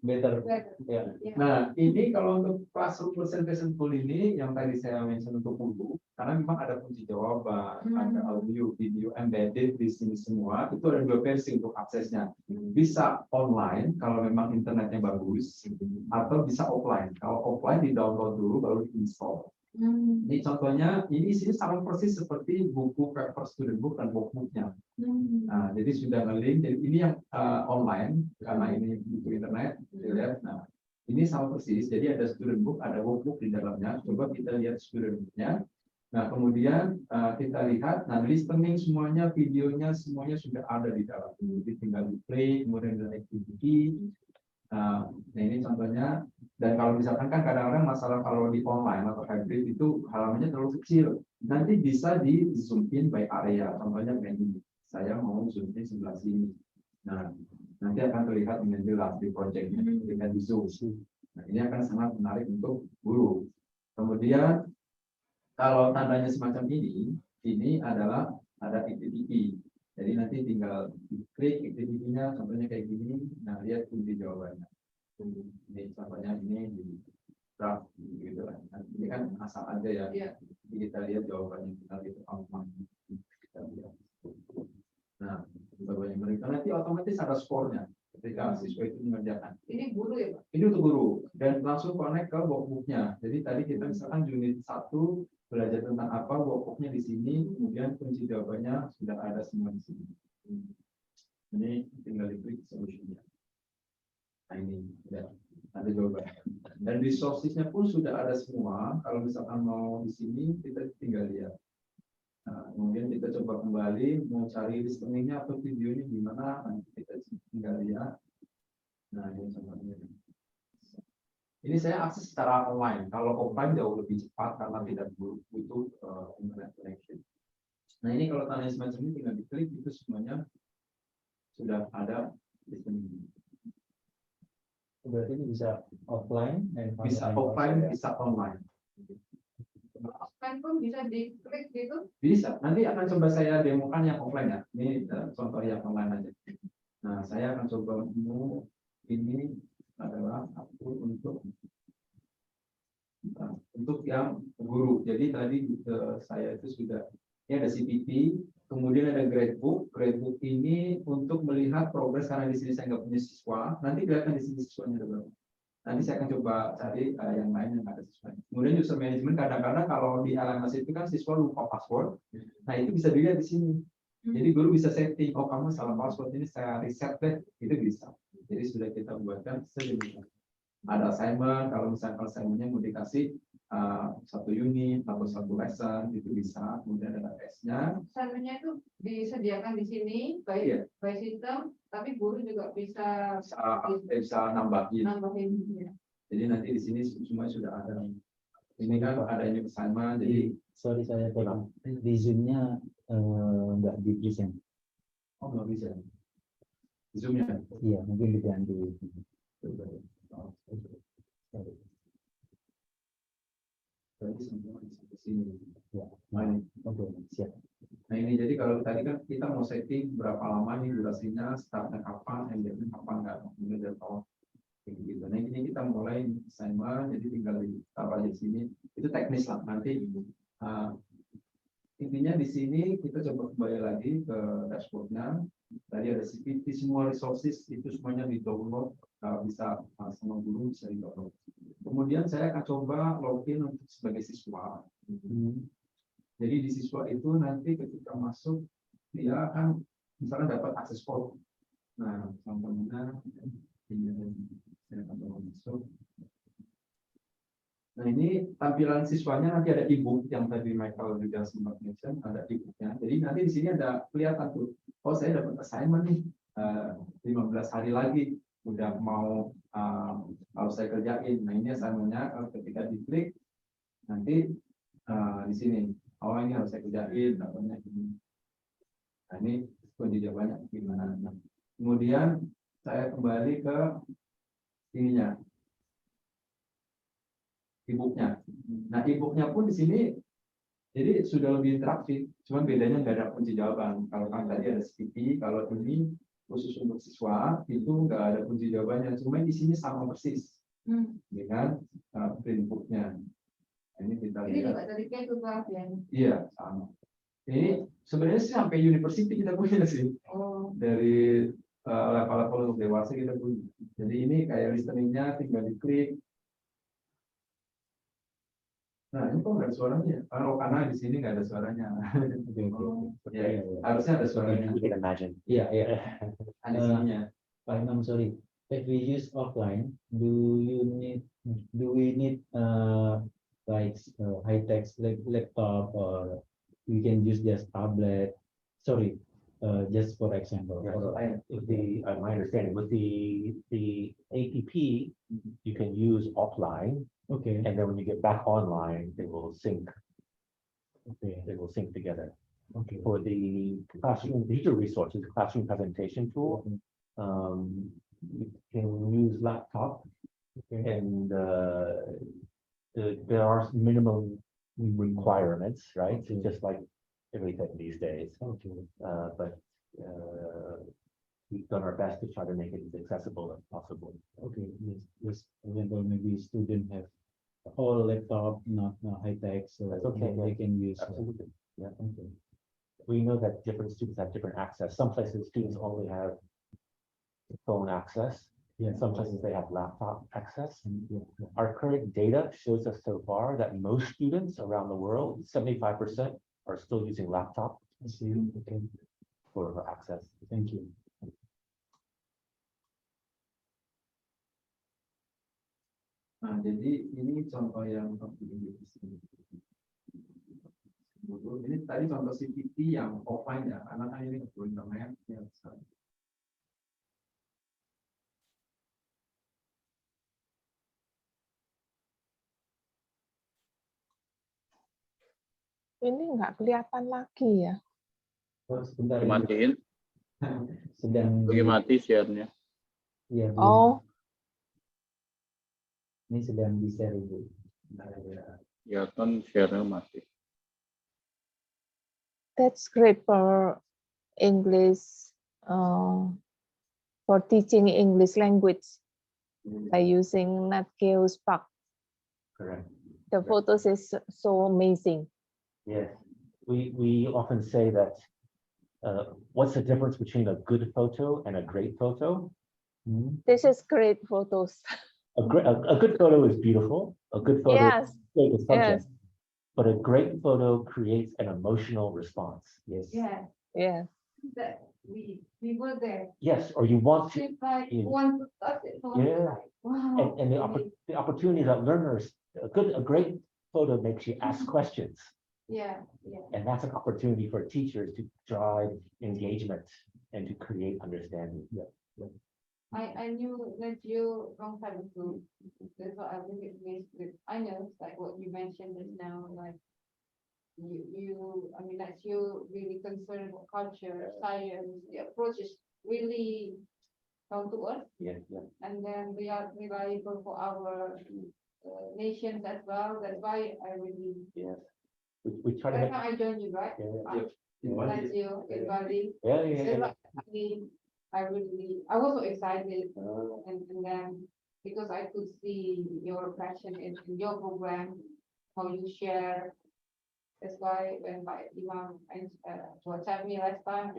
Better. Ya. Nah, ini kalau untuk classroom presentation tool ini yang tadi saya mention untuk guru, karena memang ada kunci jawaban, ada audio, video embedded di sini semua. Itu ada 2 versi untuk aksesnya. Bisa online kalau memang internetnya bagus, atau bisa offline. Kalau offline di download dulu baru diinstal. Ini contohnya, ini sini sama persis seperti buku paper student book dan workbooknya. Nah, jadi sudah nge-link. Jadi ini yang online karena ini buku internet. Ya. Nah, ini sama persis. Jadi ada student book, ada workbook di dalamnya. Coba kita lihat student booknya. Nah, kemudian kita lihat, nah listening semuanya, videonya semuanya sudah ada di dalam. Jadi tinggal di play, kemudian ada activity. Nah, ini contohnya. Dan kalau misalkan kan kadang-kadang masalah kalau di online atau hybrid itu halamannya terlalu kecil. Nanti bisa di zoom in by area. Contohnya kayak ini. Saya mau zoom in sebelah sini. Nah, nanti akan terlihat dengan jelas di projectnya dengan di zoom. Nah, ini akan sangat menarik untuk guru. Kemudian kalau tandanya semacam ini adalah ada activity. Jadi nanti tinggal klik activity-nya, contohnya kayak gini. Nah, lihat kunci jawabannya. Ini contohnya ini di draft gitu kan. Ini kan asal aja ya. Jadi kita lihat jawabannya, kita lihat kita lihat. Nah, jawabannya mereka nanti otomatis ada skornya ketika siswa itu mengerjakan. Ini guru ya Pak? Ini untuk guru dan langsung connect ke workbooknya. Jadi tadi kita misalkan unit 1 belajar tentang apa, workbooknya di sini, kemudian kunci jawabannya sudah ada semua di sini. Ini tinggal diklik solusinya. Nah ini ya, ada jawabannya. Dan resources-nya pun sudah ada semua. Kalau misalkan mau di sini kita tinggal lihat. Nah, kemudian kita coba kembali mau cari listening-nya atau videonya gimana, nanti kita tinggal lihat. Nah ini contohnya. Ini saya akses secara online. Kalau offline jauh lebih cepat karena tidak butuh internet connection. Nah ini kalau tanya semacam ini tinggal diklik itu semuanya sudah ada listening. Berarti ini bisa offline, Bisa offline, bisa online. Handphone bisa diklik gitu. Bisa. Nanti akan coba saya demokan yang offline ya. Ini contoh yang online aja. Nah, saya akan coba ini adalah aku untuk yang guru. Jadi tadi saya itu sudah ini ada CPT, kemudian ada gradebook. Gradebook ini untuk melihat progres karena di sini saya nggak punya siswa. Nanti kelihatan di sini siswanya ada berapa. Nanti saya akan coba cari yang lain yang ada siswanya. Kemudian user management kadang-kadang kalau di LMS itu kan siswa lupa password. Nah itu bisa dilihat di sini. Jadi guru bisa setting, oh kamu salah password ini saya reset deh, itu bisa. Jadi sudah kita buatkan sedemikian. Ada assignment, kalau misalnya assignmentnya mau dikasih 1 unit atau 1 lesson itu bisa. Kemudian ada tesnya. Assignment-nya itu disediakan di sini by system, tapi guru juga bisa nambahin. Ya. Jadi nanti di sini semua sudah ada. Ini kan ada ini assignment, jadi Sorry saya potong. Di Zoom-nya nggak di present. oh nggak bisa. Zoom-nya. Iya, mungkin diganti. Berarti semua di sini. Ya, Nah, ini. oke, siap. Nah ini jadi kalau tadi kan kita mau setting berapa lama nih durasinya, startnya kapan, endingnya kapan nggak, kemudian dari tahun kayak gitu. Nah ini kita mulai assignment, jadi tinggal ditaruh aja di sini. Itu teknis lah nanti. Intinya di sini kita coba kembali lagi ke dashboardnya. Tadi ada CPT, semua resources itu semuanya di download, bisa sama guru bisa di download. Kemudian saya akan coba login untuk sebagai siswa. Jadi di siswa itu nanti ketika masuk dia akan misalnya dapat akses code. Nah, contohnya ini saya akan coba masuk. Nah ini tampilan siswanya nanti ada e-book yang tadi Michael juga sempat mention, ada e-booknya. Jadi nanti di sini ada kelihatan tuh, oh saya dapat assignment nih 15 hari lagi udah mau harus saya kerjain. Nah ini assignment-nya ketika diklik nanti di sini, oh ini harus saya kerjain, namanya ini. Nah ini kunci jawabannya gimana. Nah, kemudian saya kembali ke ininya. E-booknya. Nah, e-booknya pun di sini jadi sudah lebih interaktif, cuman bedanya nggak ada kunci jawaban. Kalau kan tadi ada CPT, kalau ini khusus untuk siswa itu nggak ada kunci jawabannya, cuma di sini sama persis dengan print booknya. Nah, ini kita Ini lihat. juga tadi kayak itu ya. Iya, sama. Ini sebenarnya sih sampai university kita punya sih. Oh. Dari level-level untuk dewasa kita punya. Jadi ini kayak listeningnya tinggal diklik. Nah, ini kok nggak ada suaranya? Karena di sini nggak ada suaranya. Ya, harusnya ada suaranya. You can imagine. Iya, iya. Ada sininya. Pak Imam, sorry. If we use offline, do we need like high-tech laptop, or we can use just tablet? Sorry, just for example. My understanding with the APP, you can use offline, Okay. and then when you get back online, they will sync. Okay. They will sync together. Okay. For the classroom, these are resources, classroom presentation tool. You can use laptop, Okay. and there are minimum requirements, right? Okay. Just like everything these days. Okay. But we've done our best to try to make it as accessible as possible. Okay. Yes. Yes. For example, maybe student have all laptop, not high tech, so That's okay, they yeah. can use. Absolutely. Yeah. Okay. We know that different students have different access. Some places students only have phone access. Yeah. Some places they have laptop access. Yeah. Our current data shows us so far that most students around the world, 75%, are still using laptop I see. Okay. for access. Thank you. Nah, jadi ini contoh yang di sini. Ini tadi contoh CPT yang offline ya, karena kan ini perlu internet. Ya, Ini nggak kelihatan lagi ya. Oh, sebentar. Dimatiin, Sedang lagi mati share-nya. Iya, belum. Oh, Ini sedang di share Ibu. bentar ya. Ya kan share-nya mati. That's great for English, for teaching English language by using NatGeo Spark. Correct. The photos is so amazing. Yes, we often say that, what's the difference between a good photo and a great photo? This is great photos. A good photo is beautiful. A good photo Yes, is the subject. yes, But a great photo creates an emotional response. Yes. Yeah, yes. that we were there. Yes, or you want to, It's like Yeah. want to touch it. So it's Yeah. like, wow. and the opportunity that learners, a great photo makes you ask questions. Yeah, yeah. And that's an opportunity for teachers to drive engagement and to create understanding. Yeah. I knew NatGeo long time ago. That's what I really amazed with. I know, it's like what you mentioned just now, like I mean, NatGeo really concerned about culture, science, the approach is really down to earth, Yeah, yeah. and then we are reliable for our nations as well. That's why I really, Yes. We try to every make. time I join you, right? Yeah, NatGeo in Bali. yeah, So yeah. like, I was so excited. Uh, And then, because I could see your passion in your program, how you share. That's why when my Imam WhatsApp me last time,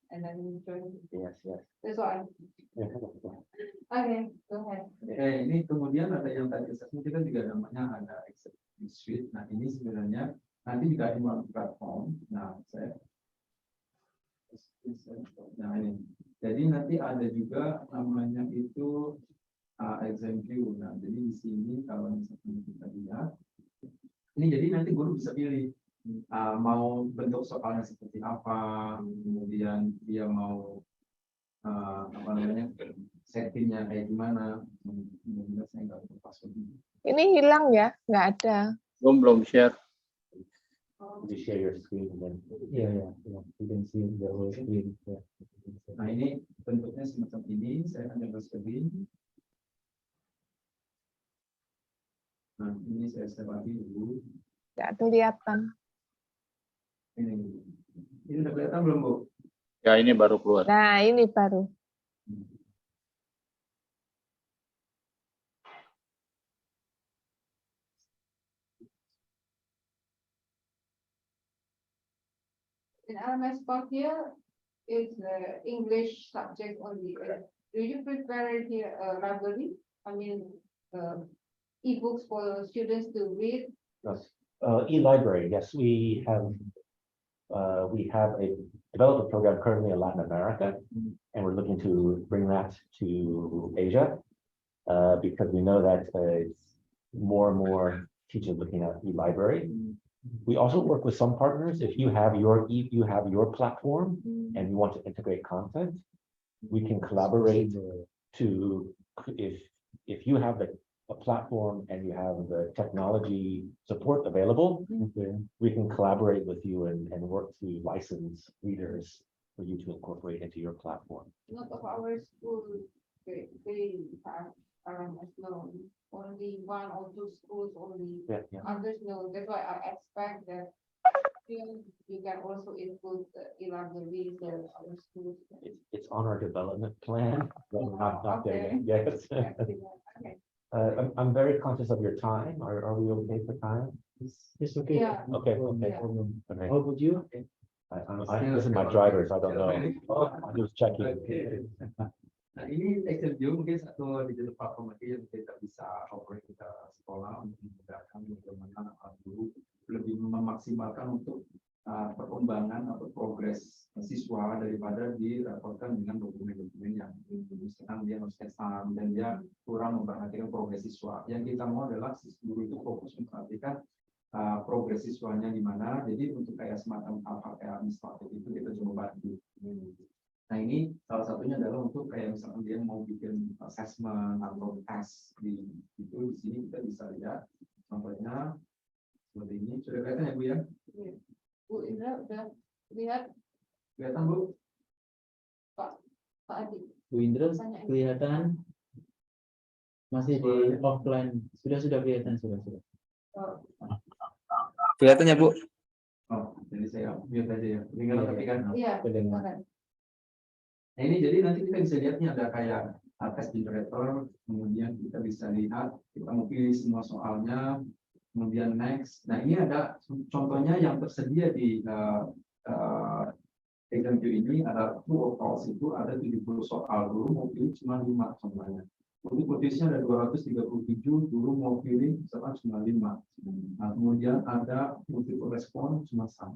and then join. Yes, yes. That's why. Okay, go ahead. Ini kemudian ada yang tadi kita juga namanya ada executive suite. Nah ini sebenarnya nanti juga ada melalui platform. Nah nah ini. Jadi nanti ada juga namanya itu exam view. Nah jadi di sini kalau misalnya kita lihat, ini jadi nanti guru bisa pilih mau bentuk soalnya seperti apa, kemudian dia mau apa namanya settingnya kayak gimana. Saya nggak pas begini. Ini hilang ya, nggak ada. Belum share. You share your screen and then. Yeah. You can see the whole screen. Yeah. Nah ini bentuknya semacam ini, saya hanya screen. Nah ini saya lagi dulu. Nggak kelihatan. Ini udah kelihatan belum Bu? Ya ini baru keluar. Nah, ini baru. In RMS part here, it's the English subject only. Do you prepare here a library? I mean, e-books for students to read? Yes. E-library, yes, we have developed a program currently in Latin America, and we're looking to bring that to Asia, because we know that it's more and more teachers looking at e-library. We also work with some partners. If you have your platform and you want to integrate content, we can collaborate to, if you have a platform and you have the technology support available, we can collaborate with you and work to license readers for you to incorporate into your platform. Not of our school, they have RMS known. Only one or two schools only. Yeah. Others know. That's why I expect that you can also include the e-libraries in our schools. It's on our development plan, but we're not there yet. Yes. Okay. I'm very conscious of your time. Are we okay for time? It's okay. Yeah. Okay. Yeah. Okay. How about you? This is my driver, so I don't know. I'm just checking. Nah ini exam view mungkin satu digital platform lagi yang kita bisa operate kita sekolah untuk memudahkan bagaimana guru lebih memaksimalkan untuk perkembangan atau progres siswa daripada diraportkan dengan dokumen-dokumen yang misalkan dia harus kesan dan dia kurang memperhatikan progres siswa. Yang kita mau adalah guru itu fokus memperhatikan progres siswanya di mana. Jadi untuk kayak semacam hal-hal kayak administratif itu kita coba bantu. Nah ini salah satunya adalah untuk kayak misalkan dia mau bikin assessment atau tes di sini kita bisa lihat contohnya seperti ini. Sudah kelihatan ya Bu ya? Bu Indra udah lihat Kelihatan Bu? Pak Adi. Bu Indra kelihatan masih di offline. Sudah kelihatan sudah. Kelihatannya Bu. Oh, jadi saya mute aja ya. Dengar tapi kan. Iya, Kedengar. silakan. Nah ini jadi nanti kita bisa lihatnya ada kayak test generator, kemudian kita bisa lihat, kita mau pilih semua soalnya, kemudian next. Nah ini ada contohnya yang tersedia di exam ini ada true or false itu ada 70 soal, dulu mau pilih cuma 5 contohnya. Untuk potensinya ada 237, dulu mau pilih misalkan cuma 5. Nah, kemudian ada multiple respon cuma 1,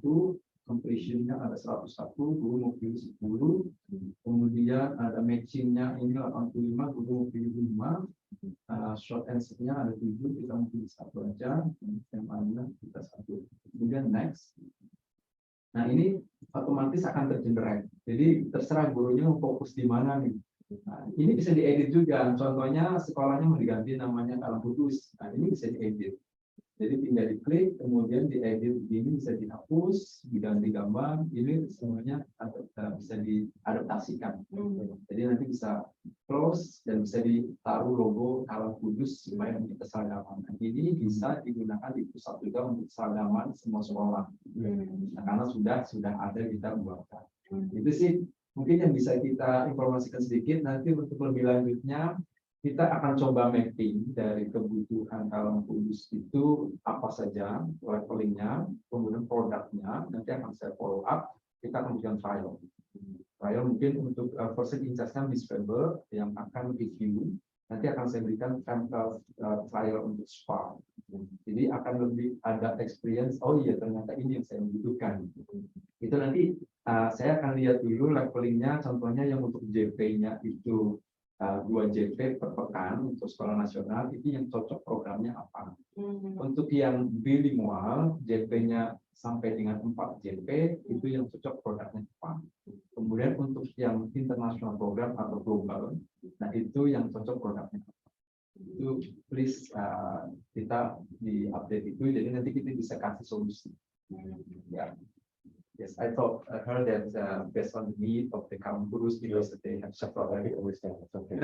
completionnya ada 101, dulu mau pilih 10. Kemudian ada matchingnya ini 85, dulu mau pilih 5. Short answer-nya ada 7, kita mau pilih 1 aja. Yang lainnya kita 1. Kemudian next. Nah ini otomatis akan tergenerate. Jadi terserah gurunya mau fokus di mana nih. Nah, ini bisa diedit juga. Contohnya sekolahnya mau diganti namanya Kalam Putus. Nah ini bisa diedit. Jadi tinggal diklik, kemudian diedit begini bisa dihapus, diganti gambar. Ini semuanya bisa diadaptasikan. Jadi nanti bisa close dan bisa ditaruh logo Kalam Kudus supaya untuk keseragaman. Nah, ini bisa digunakan di pusat juga untuk keseragaman semua sekolah. Nah, karena sudah ada kita buatkan. Itu sih mungkin yang bisa kita informasikan sedikit. Nanti untuk lebih lanjutnya kita akan coba mapping dari kebutuhan Kalam Kudus itu apa saja levelingnya, kemudian produknya. Nanti akan saya follow up. Kita akan bikin trial. Trial mungkin untuk person in charge-nya Miss Vebe yang akan review. Nanti akan saya berikan sampel trial untuk spa. Jadi akan lebih ada experience. Oh iya ternyata ini yang saya butuhkan. Itu nanti saya akan lihat dulu levelingnya. Contohnya yang untuk JP-nya itu 2 JP per pekan untuk sekolah nasional. Itu yang cocok programnya apa. Untuk yang bilingual JP-nya sampai dengan 4 JP itu yang cocok produknya apa. Kemudian untuk yang international program atau global, nah itu yang cocok produknya apa. Itu please kita di update itu, jadi nanti kita bisa kasih solusi. Ya. Yes, I heard that based on the need of the Kalam Kudus because they have several. I understand. It's okay.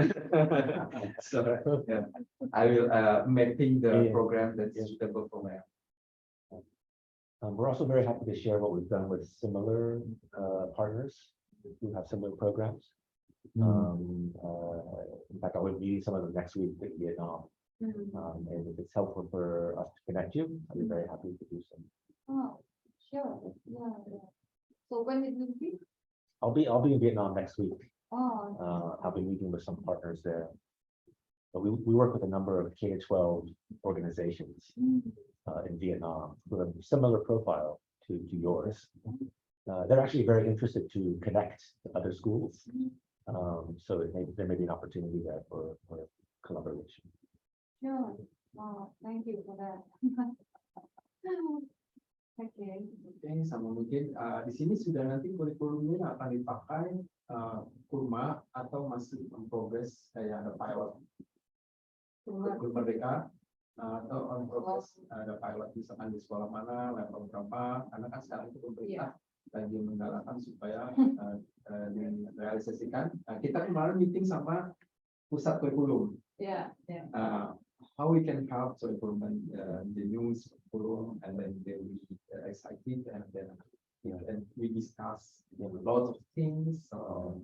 So yeah, I will mapping the Yeah. program that is suitable for them. We're also very happy to share what we've done with similar partners who have similar programs. In fact, I will be meeting some of them next week in Vietnam. And if it's helpful for us to connect you, I'll be very happy to do so. Oh, sure. Yeah, yeah. So when it will be? I'll be in Vietnam next week. Oh, I'll be meeting with some partners there. But we work with a number of K-12 organizations in Vietnam with a similar profile to yours. They're actually very interested to connect to other schools. So there may be an opportunity there for collaboration. sure. Oh, thank you for that. Okay. Oke, sama mungkin di sini sudah nanti kurikulumnya akan dipakai kurma atau masih progress kayak ada pilot kurikulum merdeka atau on progress ada pilot misalkan di sekolah mana level berapa, karena kan sekarang itu pemerintah lagi menggalakkan supaya direalisasikan. Kita kemarin meeting sama pusat kurikulum. Yeah, yeah. How we can help to implement the new curriculum, and then they will be excited, and then and we discuss a lot of things. So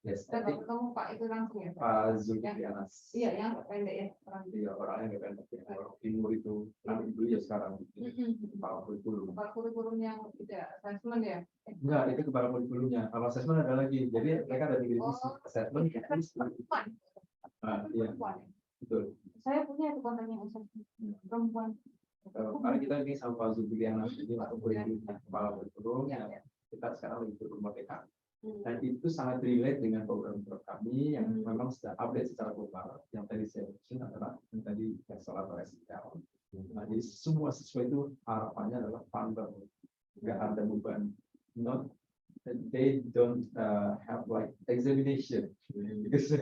yes, I think Kamu Pak itu langsung ya? Pak Zulfianas, Iya, yang pendek ya. Orang dia orang yang kan orang timur itu kan dulu ya sekarang kepala kurikulum. Pak kurikulum yang tidak assessment ya? Enggak, itu kepala kurikulumnya. Kalau assessment ada lagi. Jadi mereka ada di divisi assessment. Iya, betul. Saya punya itu kontaknya assessment perempuan. Karena kita ini sama Pak Zulfianas ini waktu kurikulumnya kepala kurikulum. Kita sekarang lagi kurikulum merdeka. Dan itu sangat relate dengan program-program kami yang memang sudah update secara global. Yang tadi saya mention adalah yang tadi soal SDL. Nah, jadi semua siswa itu harapannya adalah founder, nggak ada beban. Not they don't have like examination because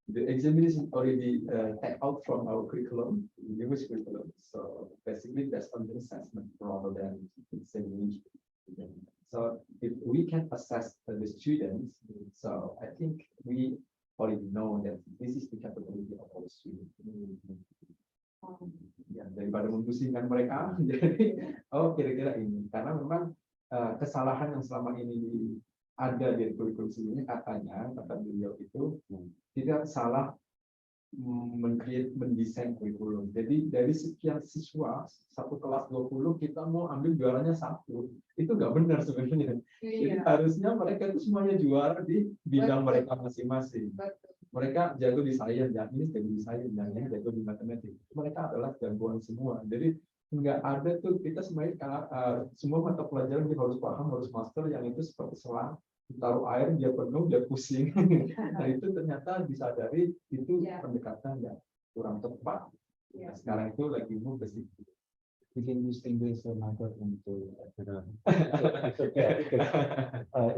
the examination already take out from our curriculum, English curriculum. So basically, that's on the assessment rather than examination. So if we can assess the students, so I think we already know that this is the capability of our students. Yeah, daripada memposisikan mereka. Jadi oh kira-kira ini karena memang kesalahan yang selama ini ada di kurikulum sebelumnya katanya kata beliau itu tidak salah mendesain kurikulum. Jadi dari sekian siswa satu kelas 20 kita mau ambil juaranya 1, itu nggak benar sebenarnya. Jadi harusnya mereka itu semuanya juara di bidang mereka masing-masing. Mereka jago di sains, yang ini jago di sains, yang ini jago di matematik. Mereka adalah jagoan semua. Jadi nggak ada tuh kita semuanya semua mata pelajaran dia harus paham, harus master, yang itu seperti selang taruh air dia penuh dia pusing. Nah itu ternyata disadari itu pendekatan yang kurang tepat. Nah, sekarang itu lagi mau bersih. We can use English or Mandarin into. It's okay.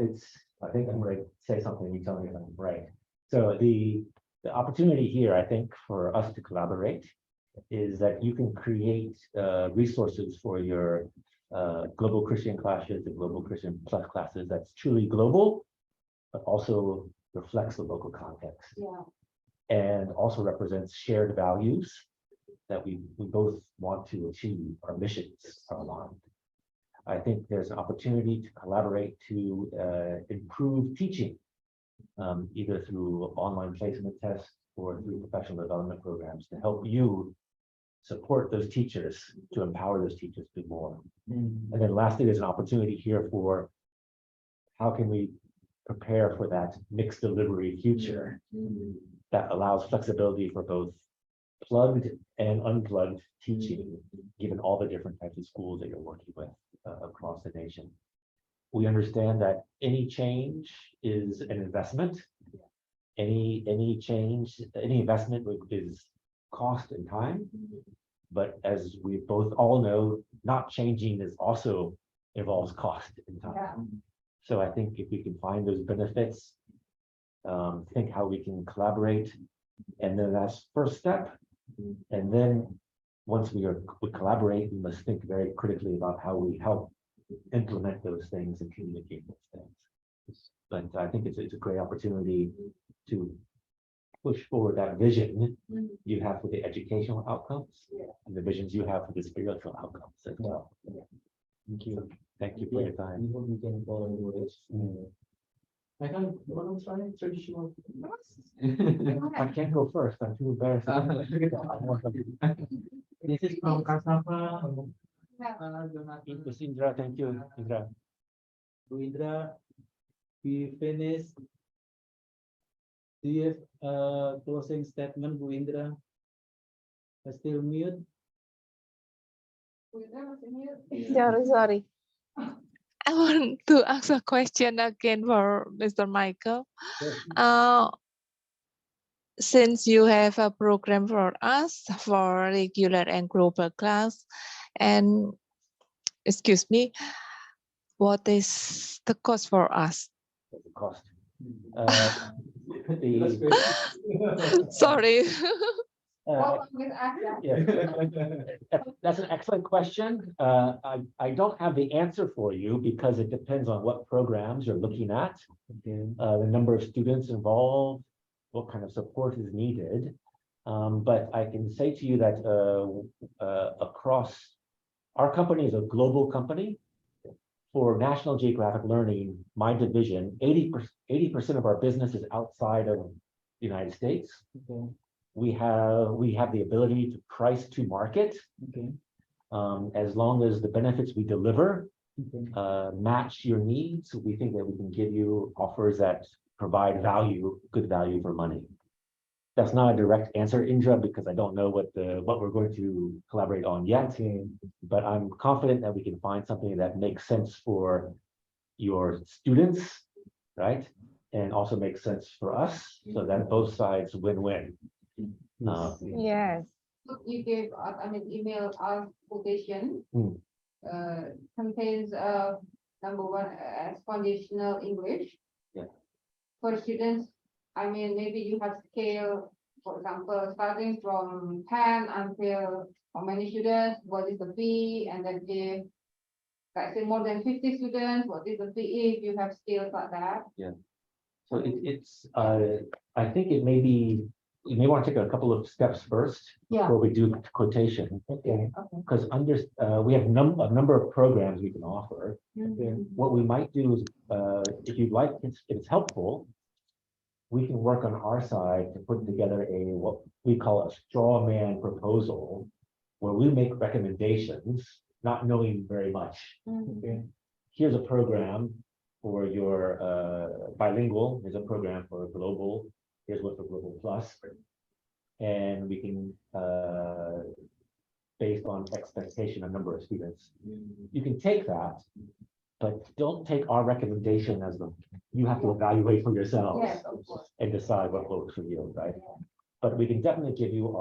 It's. I think I'm going to say something. You tell me if I'm right. So the opportunity here, I think, for us to collaborate is that you can create resources for your global Christian classes, the global Christian plus classes that's truly global, but also reflects the local context. And also represents shared values that we both want to achieve. Our missions are aligned. I think there's an opportunity to collaborate to improve teaching, either through online placement tests or through professional development programs to help you support those teachers, to empower those teachers to do more. And then lastly, there's an opportunity here for how can we prepare for that mixed delivery future that allows flexibility for both plugged and unplugged teaching, given all the different types of schools that you're working with across the nation. We understand that any change is an investment. Any change, any investment is cost and time. But as we both all know, not changing is also involves cost and time. So I think if we can find those benefits, think how we can collaborate, and then that's first step. And then once we collaborate, we must think very critically about how we help implement those things and communicate those things. But I think it's a great opportunity to push forward that vision you have for the educational outcomes and the visions you have for the spiritual outcomes as well. Thank you. Thank you for your time. We hope we can follow this. I can want to try traditional. I can't go first. I'm too embarrassed. This is from Kasava. Miss Indra, thank you, Indra. Bu Indra, we finished. Do you have a closing statement, Bu Indra? Still mute? Sorry. I want to ask a question again for Mr. Michael. Since you have a program for us for regular and global class, and excuse me, what is the cost for us? The cost. Sorry. That's an excellent question. I don't have the answer for you because it depends on what programs you're looking at, the number of students involved, what kind of support is needed. But I can say to you that across our company is a global company. For National Geographic Learning, my division, 80% of our business is outside of the United States. We have the ability to price to market, as long as the benefits we deliver match your needs. We think that we can give you offers that provide value, good value for money. That's not a direct answer, Indra, because I don't know what we're going to collaborate on yet. But I'm confident that we can find something that makes sense for your students, right? And also makes sense for us, so that both sides win-win. Yes. You gave us, email us quotation. Contains number one as conditional English. For students, maybe you have scale, for example, starting from 10 until how many students, what is the fee, and then if, let's say, more than 50 students, what is the fee if you have scales like that? So it's I think it may be you may want to take a couple of steps first Yeah. before we do quotation. Okay. Okay. Because we have a number of programs we can offer. What we might do is, if you'd like, if it's helpful, we can work on our side to put together what we call a straw man proposal, where we make recommendations, not knowing very much. Okay, here's a program for your bilingual. Here's a program for global. Here's one for Global Plus, and we can, based on expectation of number of students, you can take that, but don't take our recommendation as you have to evaluate for yourselves Yes, of course. and decide what works for you, right? But we can definitely give you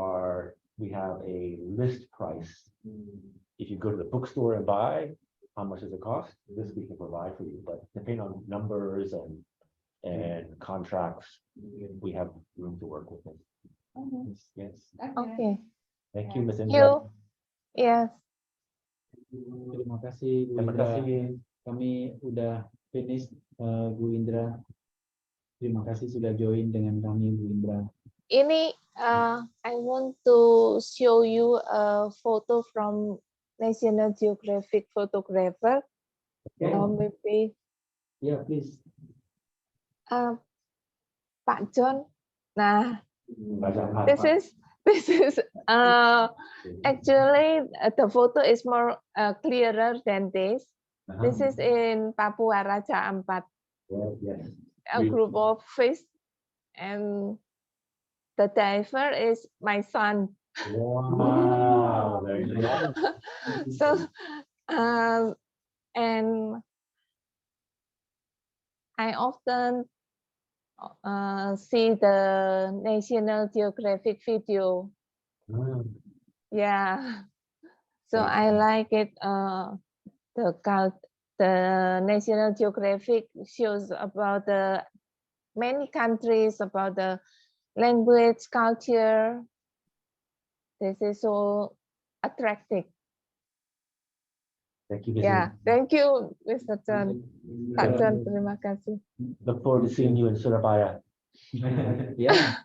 we have a list price. If you go to the bookstore and buy, how much does it cost? This we can provide for you, but depending on numbers and contracts, we have room to work with it. Yes. Okay. Thank you, Ms. You. Indra. Yes. Terima kasih Bu Terima Indra. kasih. Kami udah finish Bu Indra. Terima kasih sudah join dengan kami Bu Indra. Ini I want to show you a photo from National Geographic photographer. Maybe Yeah, please. Pak John. Nah, Belajar this is actually the photo is more clearer than this. This is in Papua Raja Ampat, Yes. a group of fish, and the diver is my son. Wow. Very nice. So, and I often see the National Geographic video. Yeah. So I like it. The National Geographic shows about the many countries, about the language, culture. This is so attractive. Thank you, Ms. Yeah, Indra. thank you, Mr. John. Pak John, terima kasih. Look forward to seeing you in Surabaya. Yeah.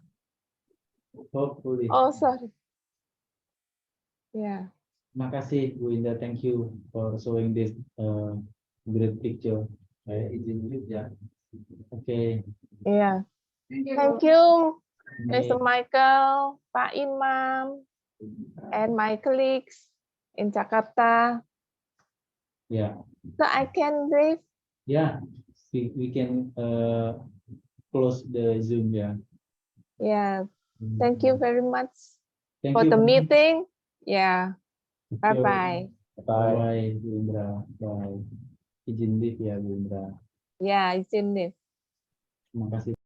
Hopefully. Oh, sorry. Yeah. Terima kasih Bu Indra. Thank you for showing this great picture. Izin dulu ya. Okay. Yeah. Thank you. Thank you, Mr. Michael, Pak Imam, and my colleagues in Jakarta. Yeah. So I can leave. Yeah. We can close the Zoom. Yeah. Yeah. Thank you very much Thank for you. the meeting. Yeah. Thank you. Bye-bye. Bye. Bye, Bu Indra. Bye. Izin leave ya Bu Indra. Yeah, izin leave. Terima kasih.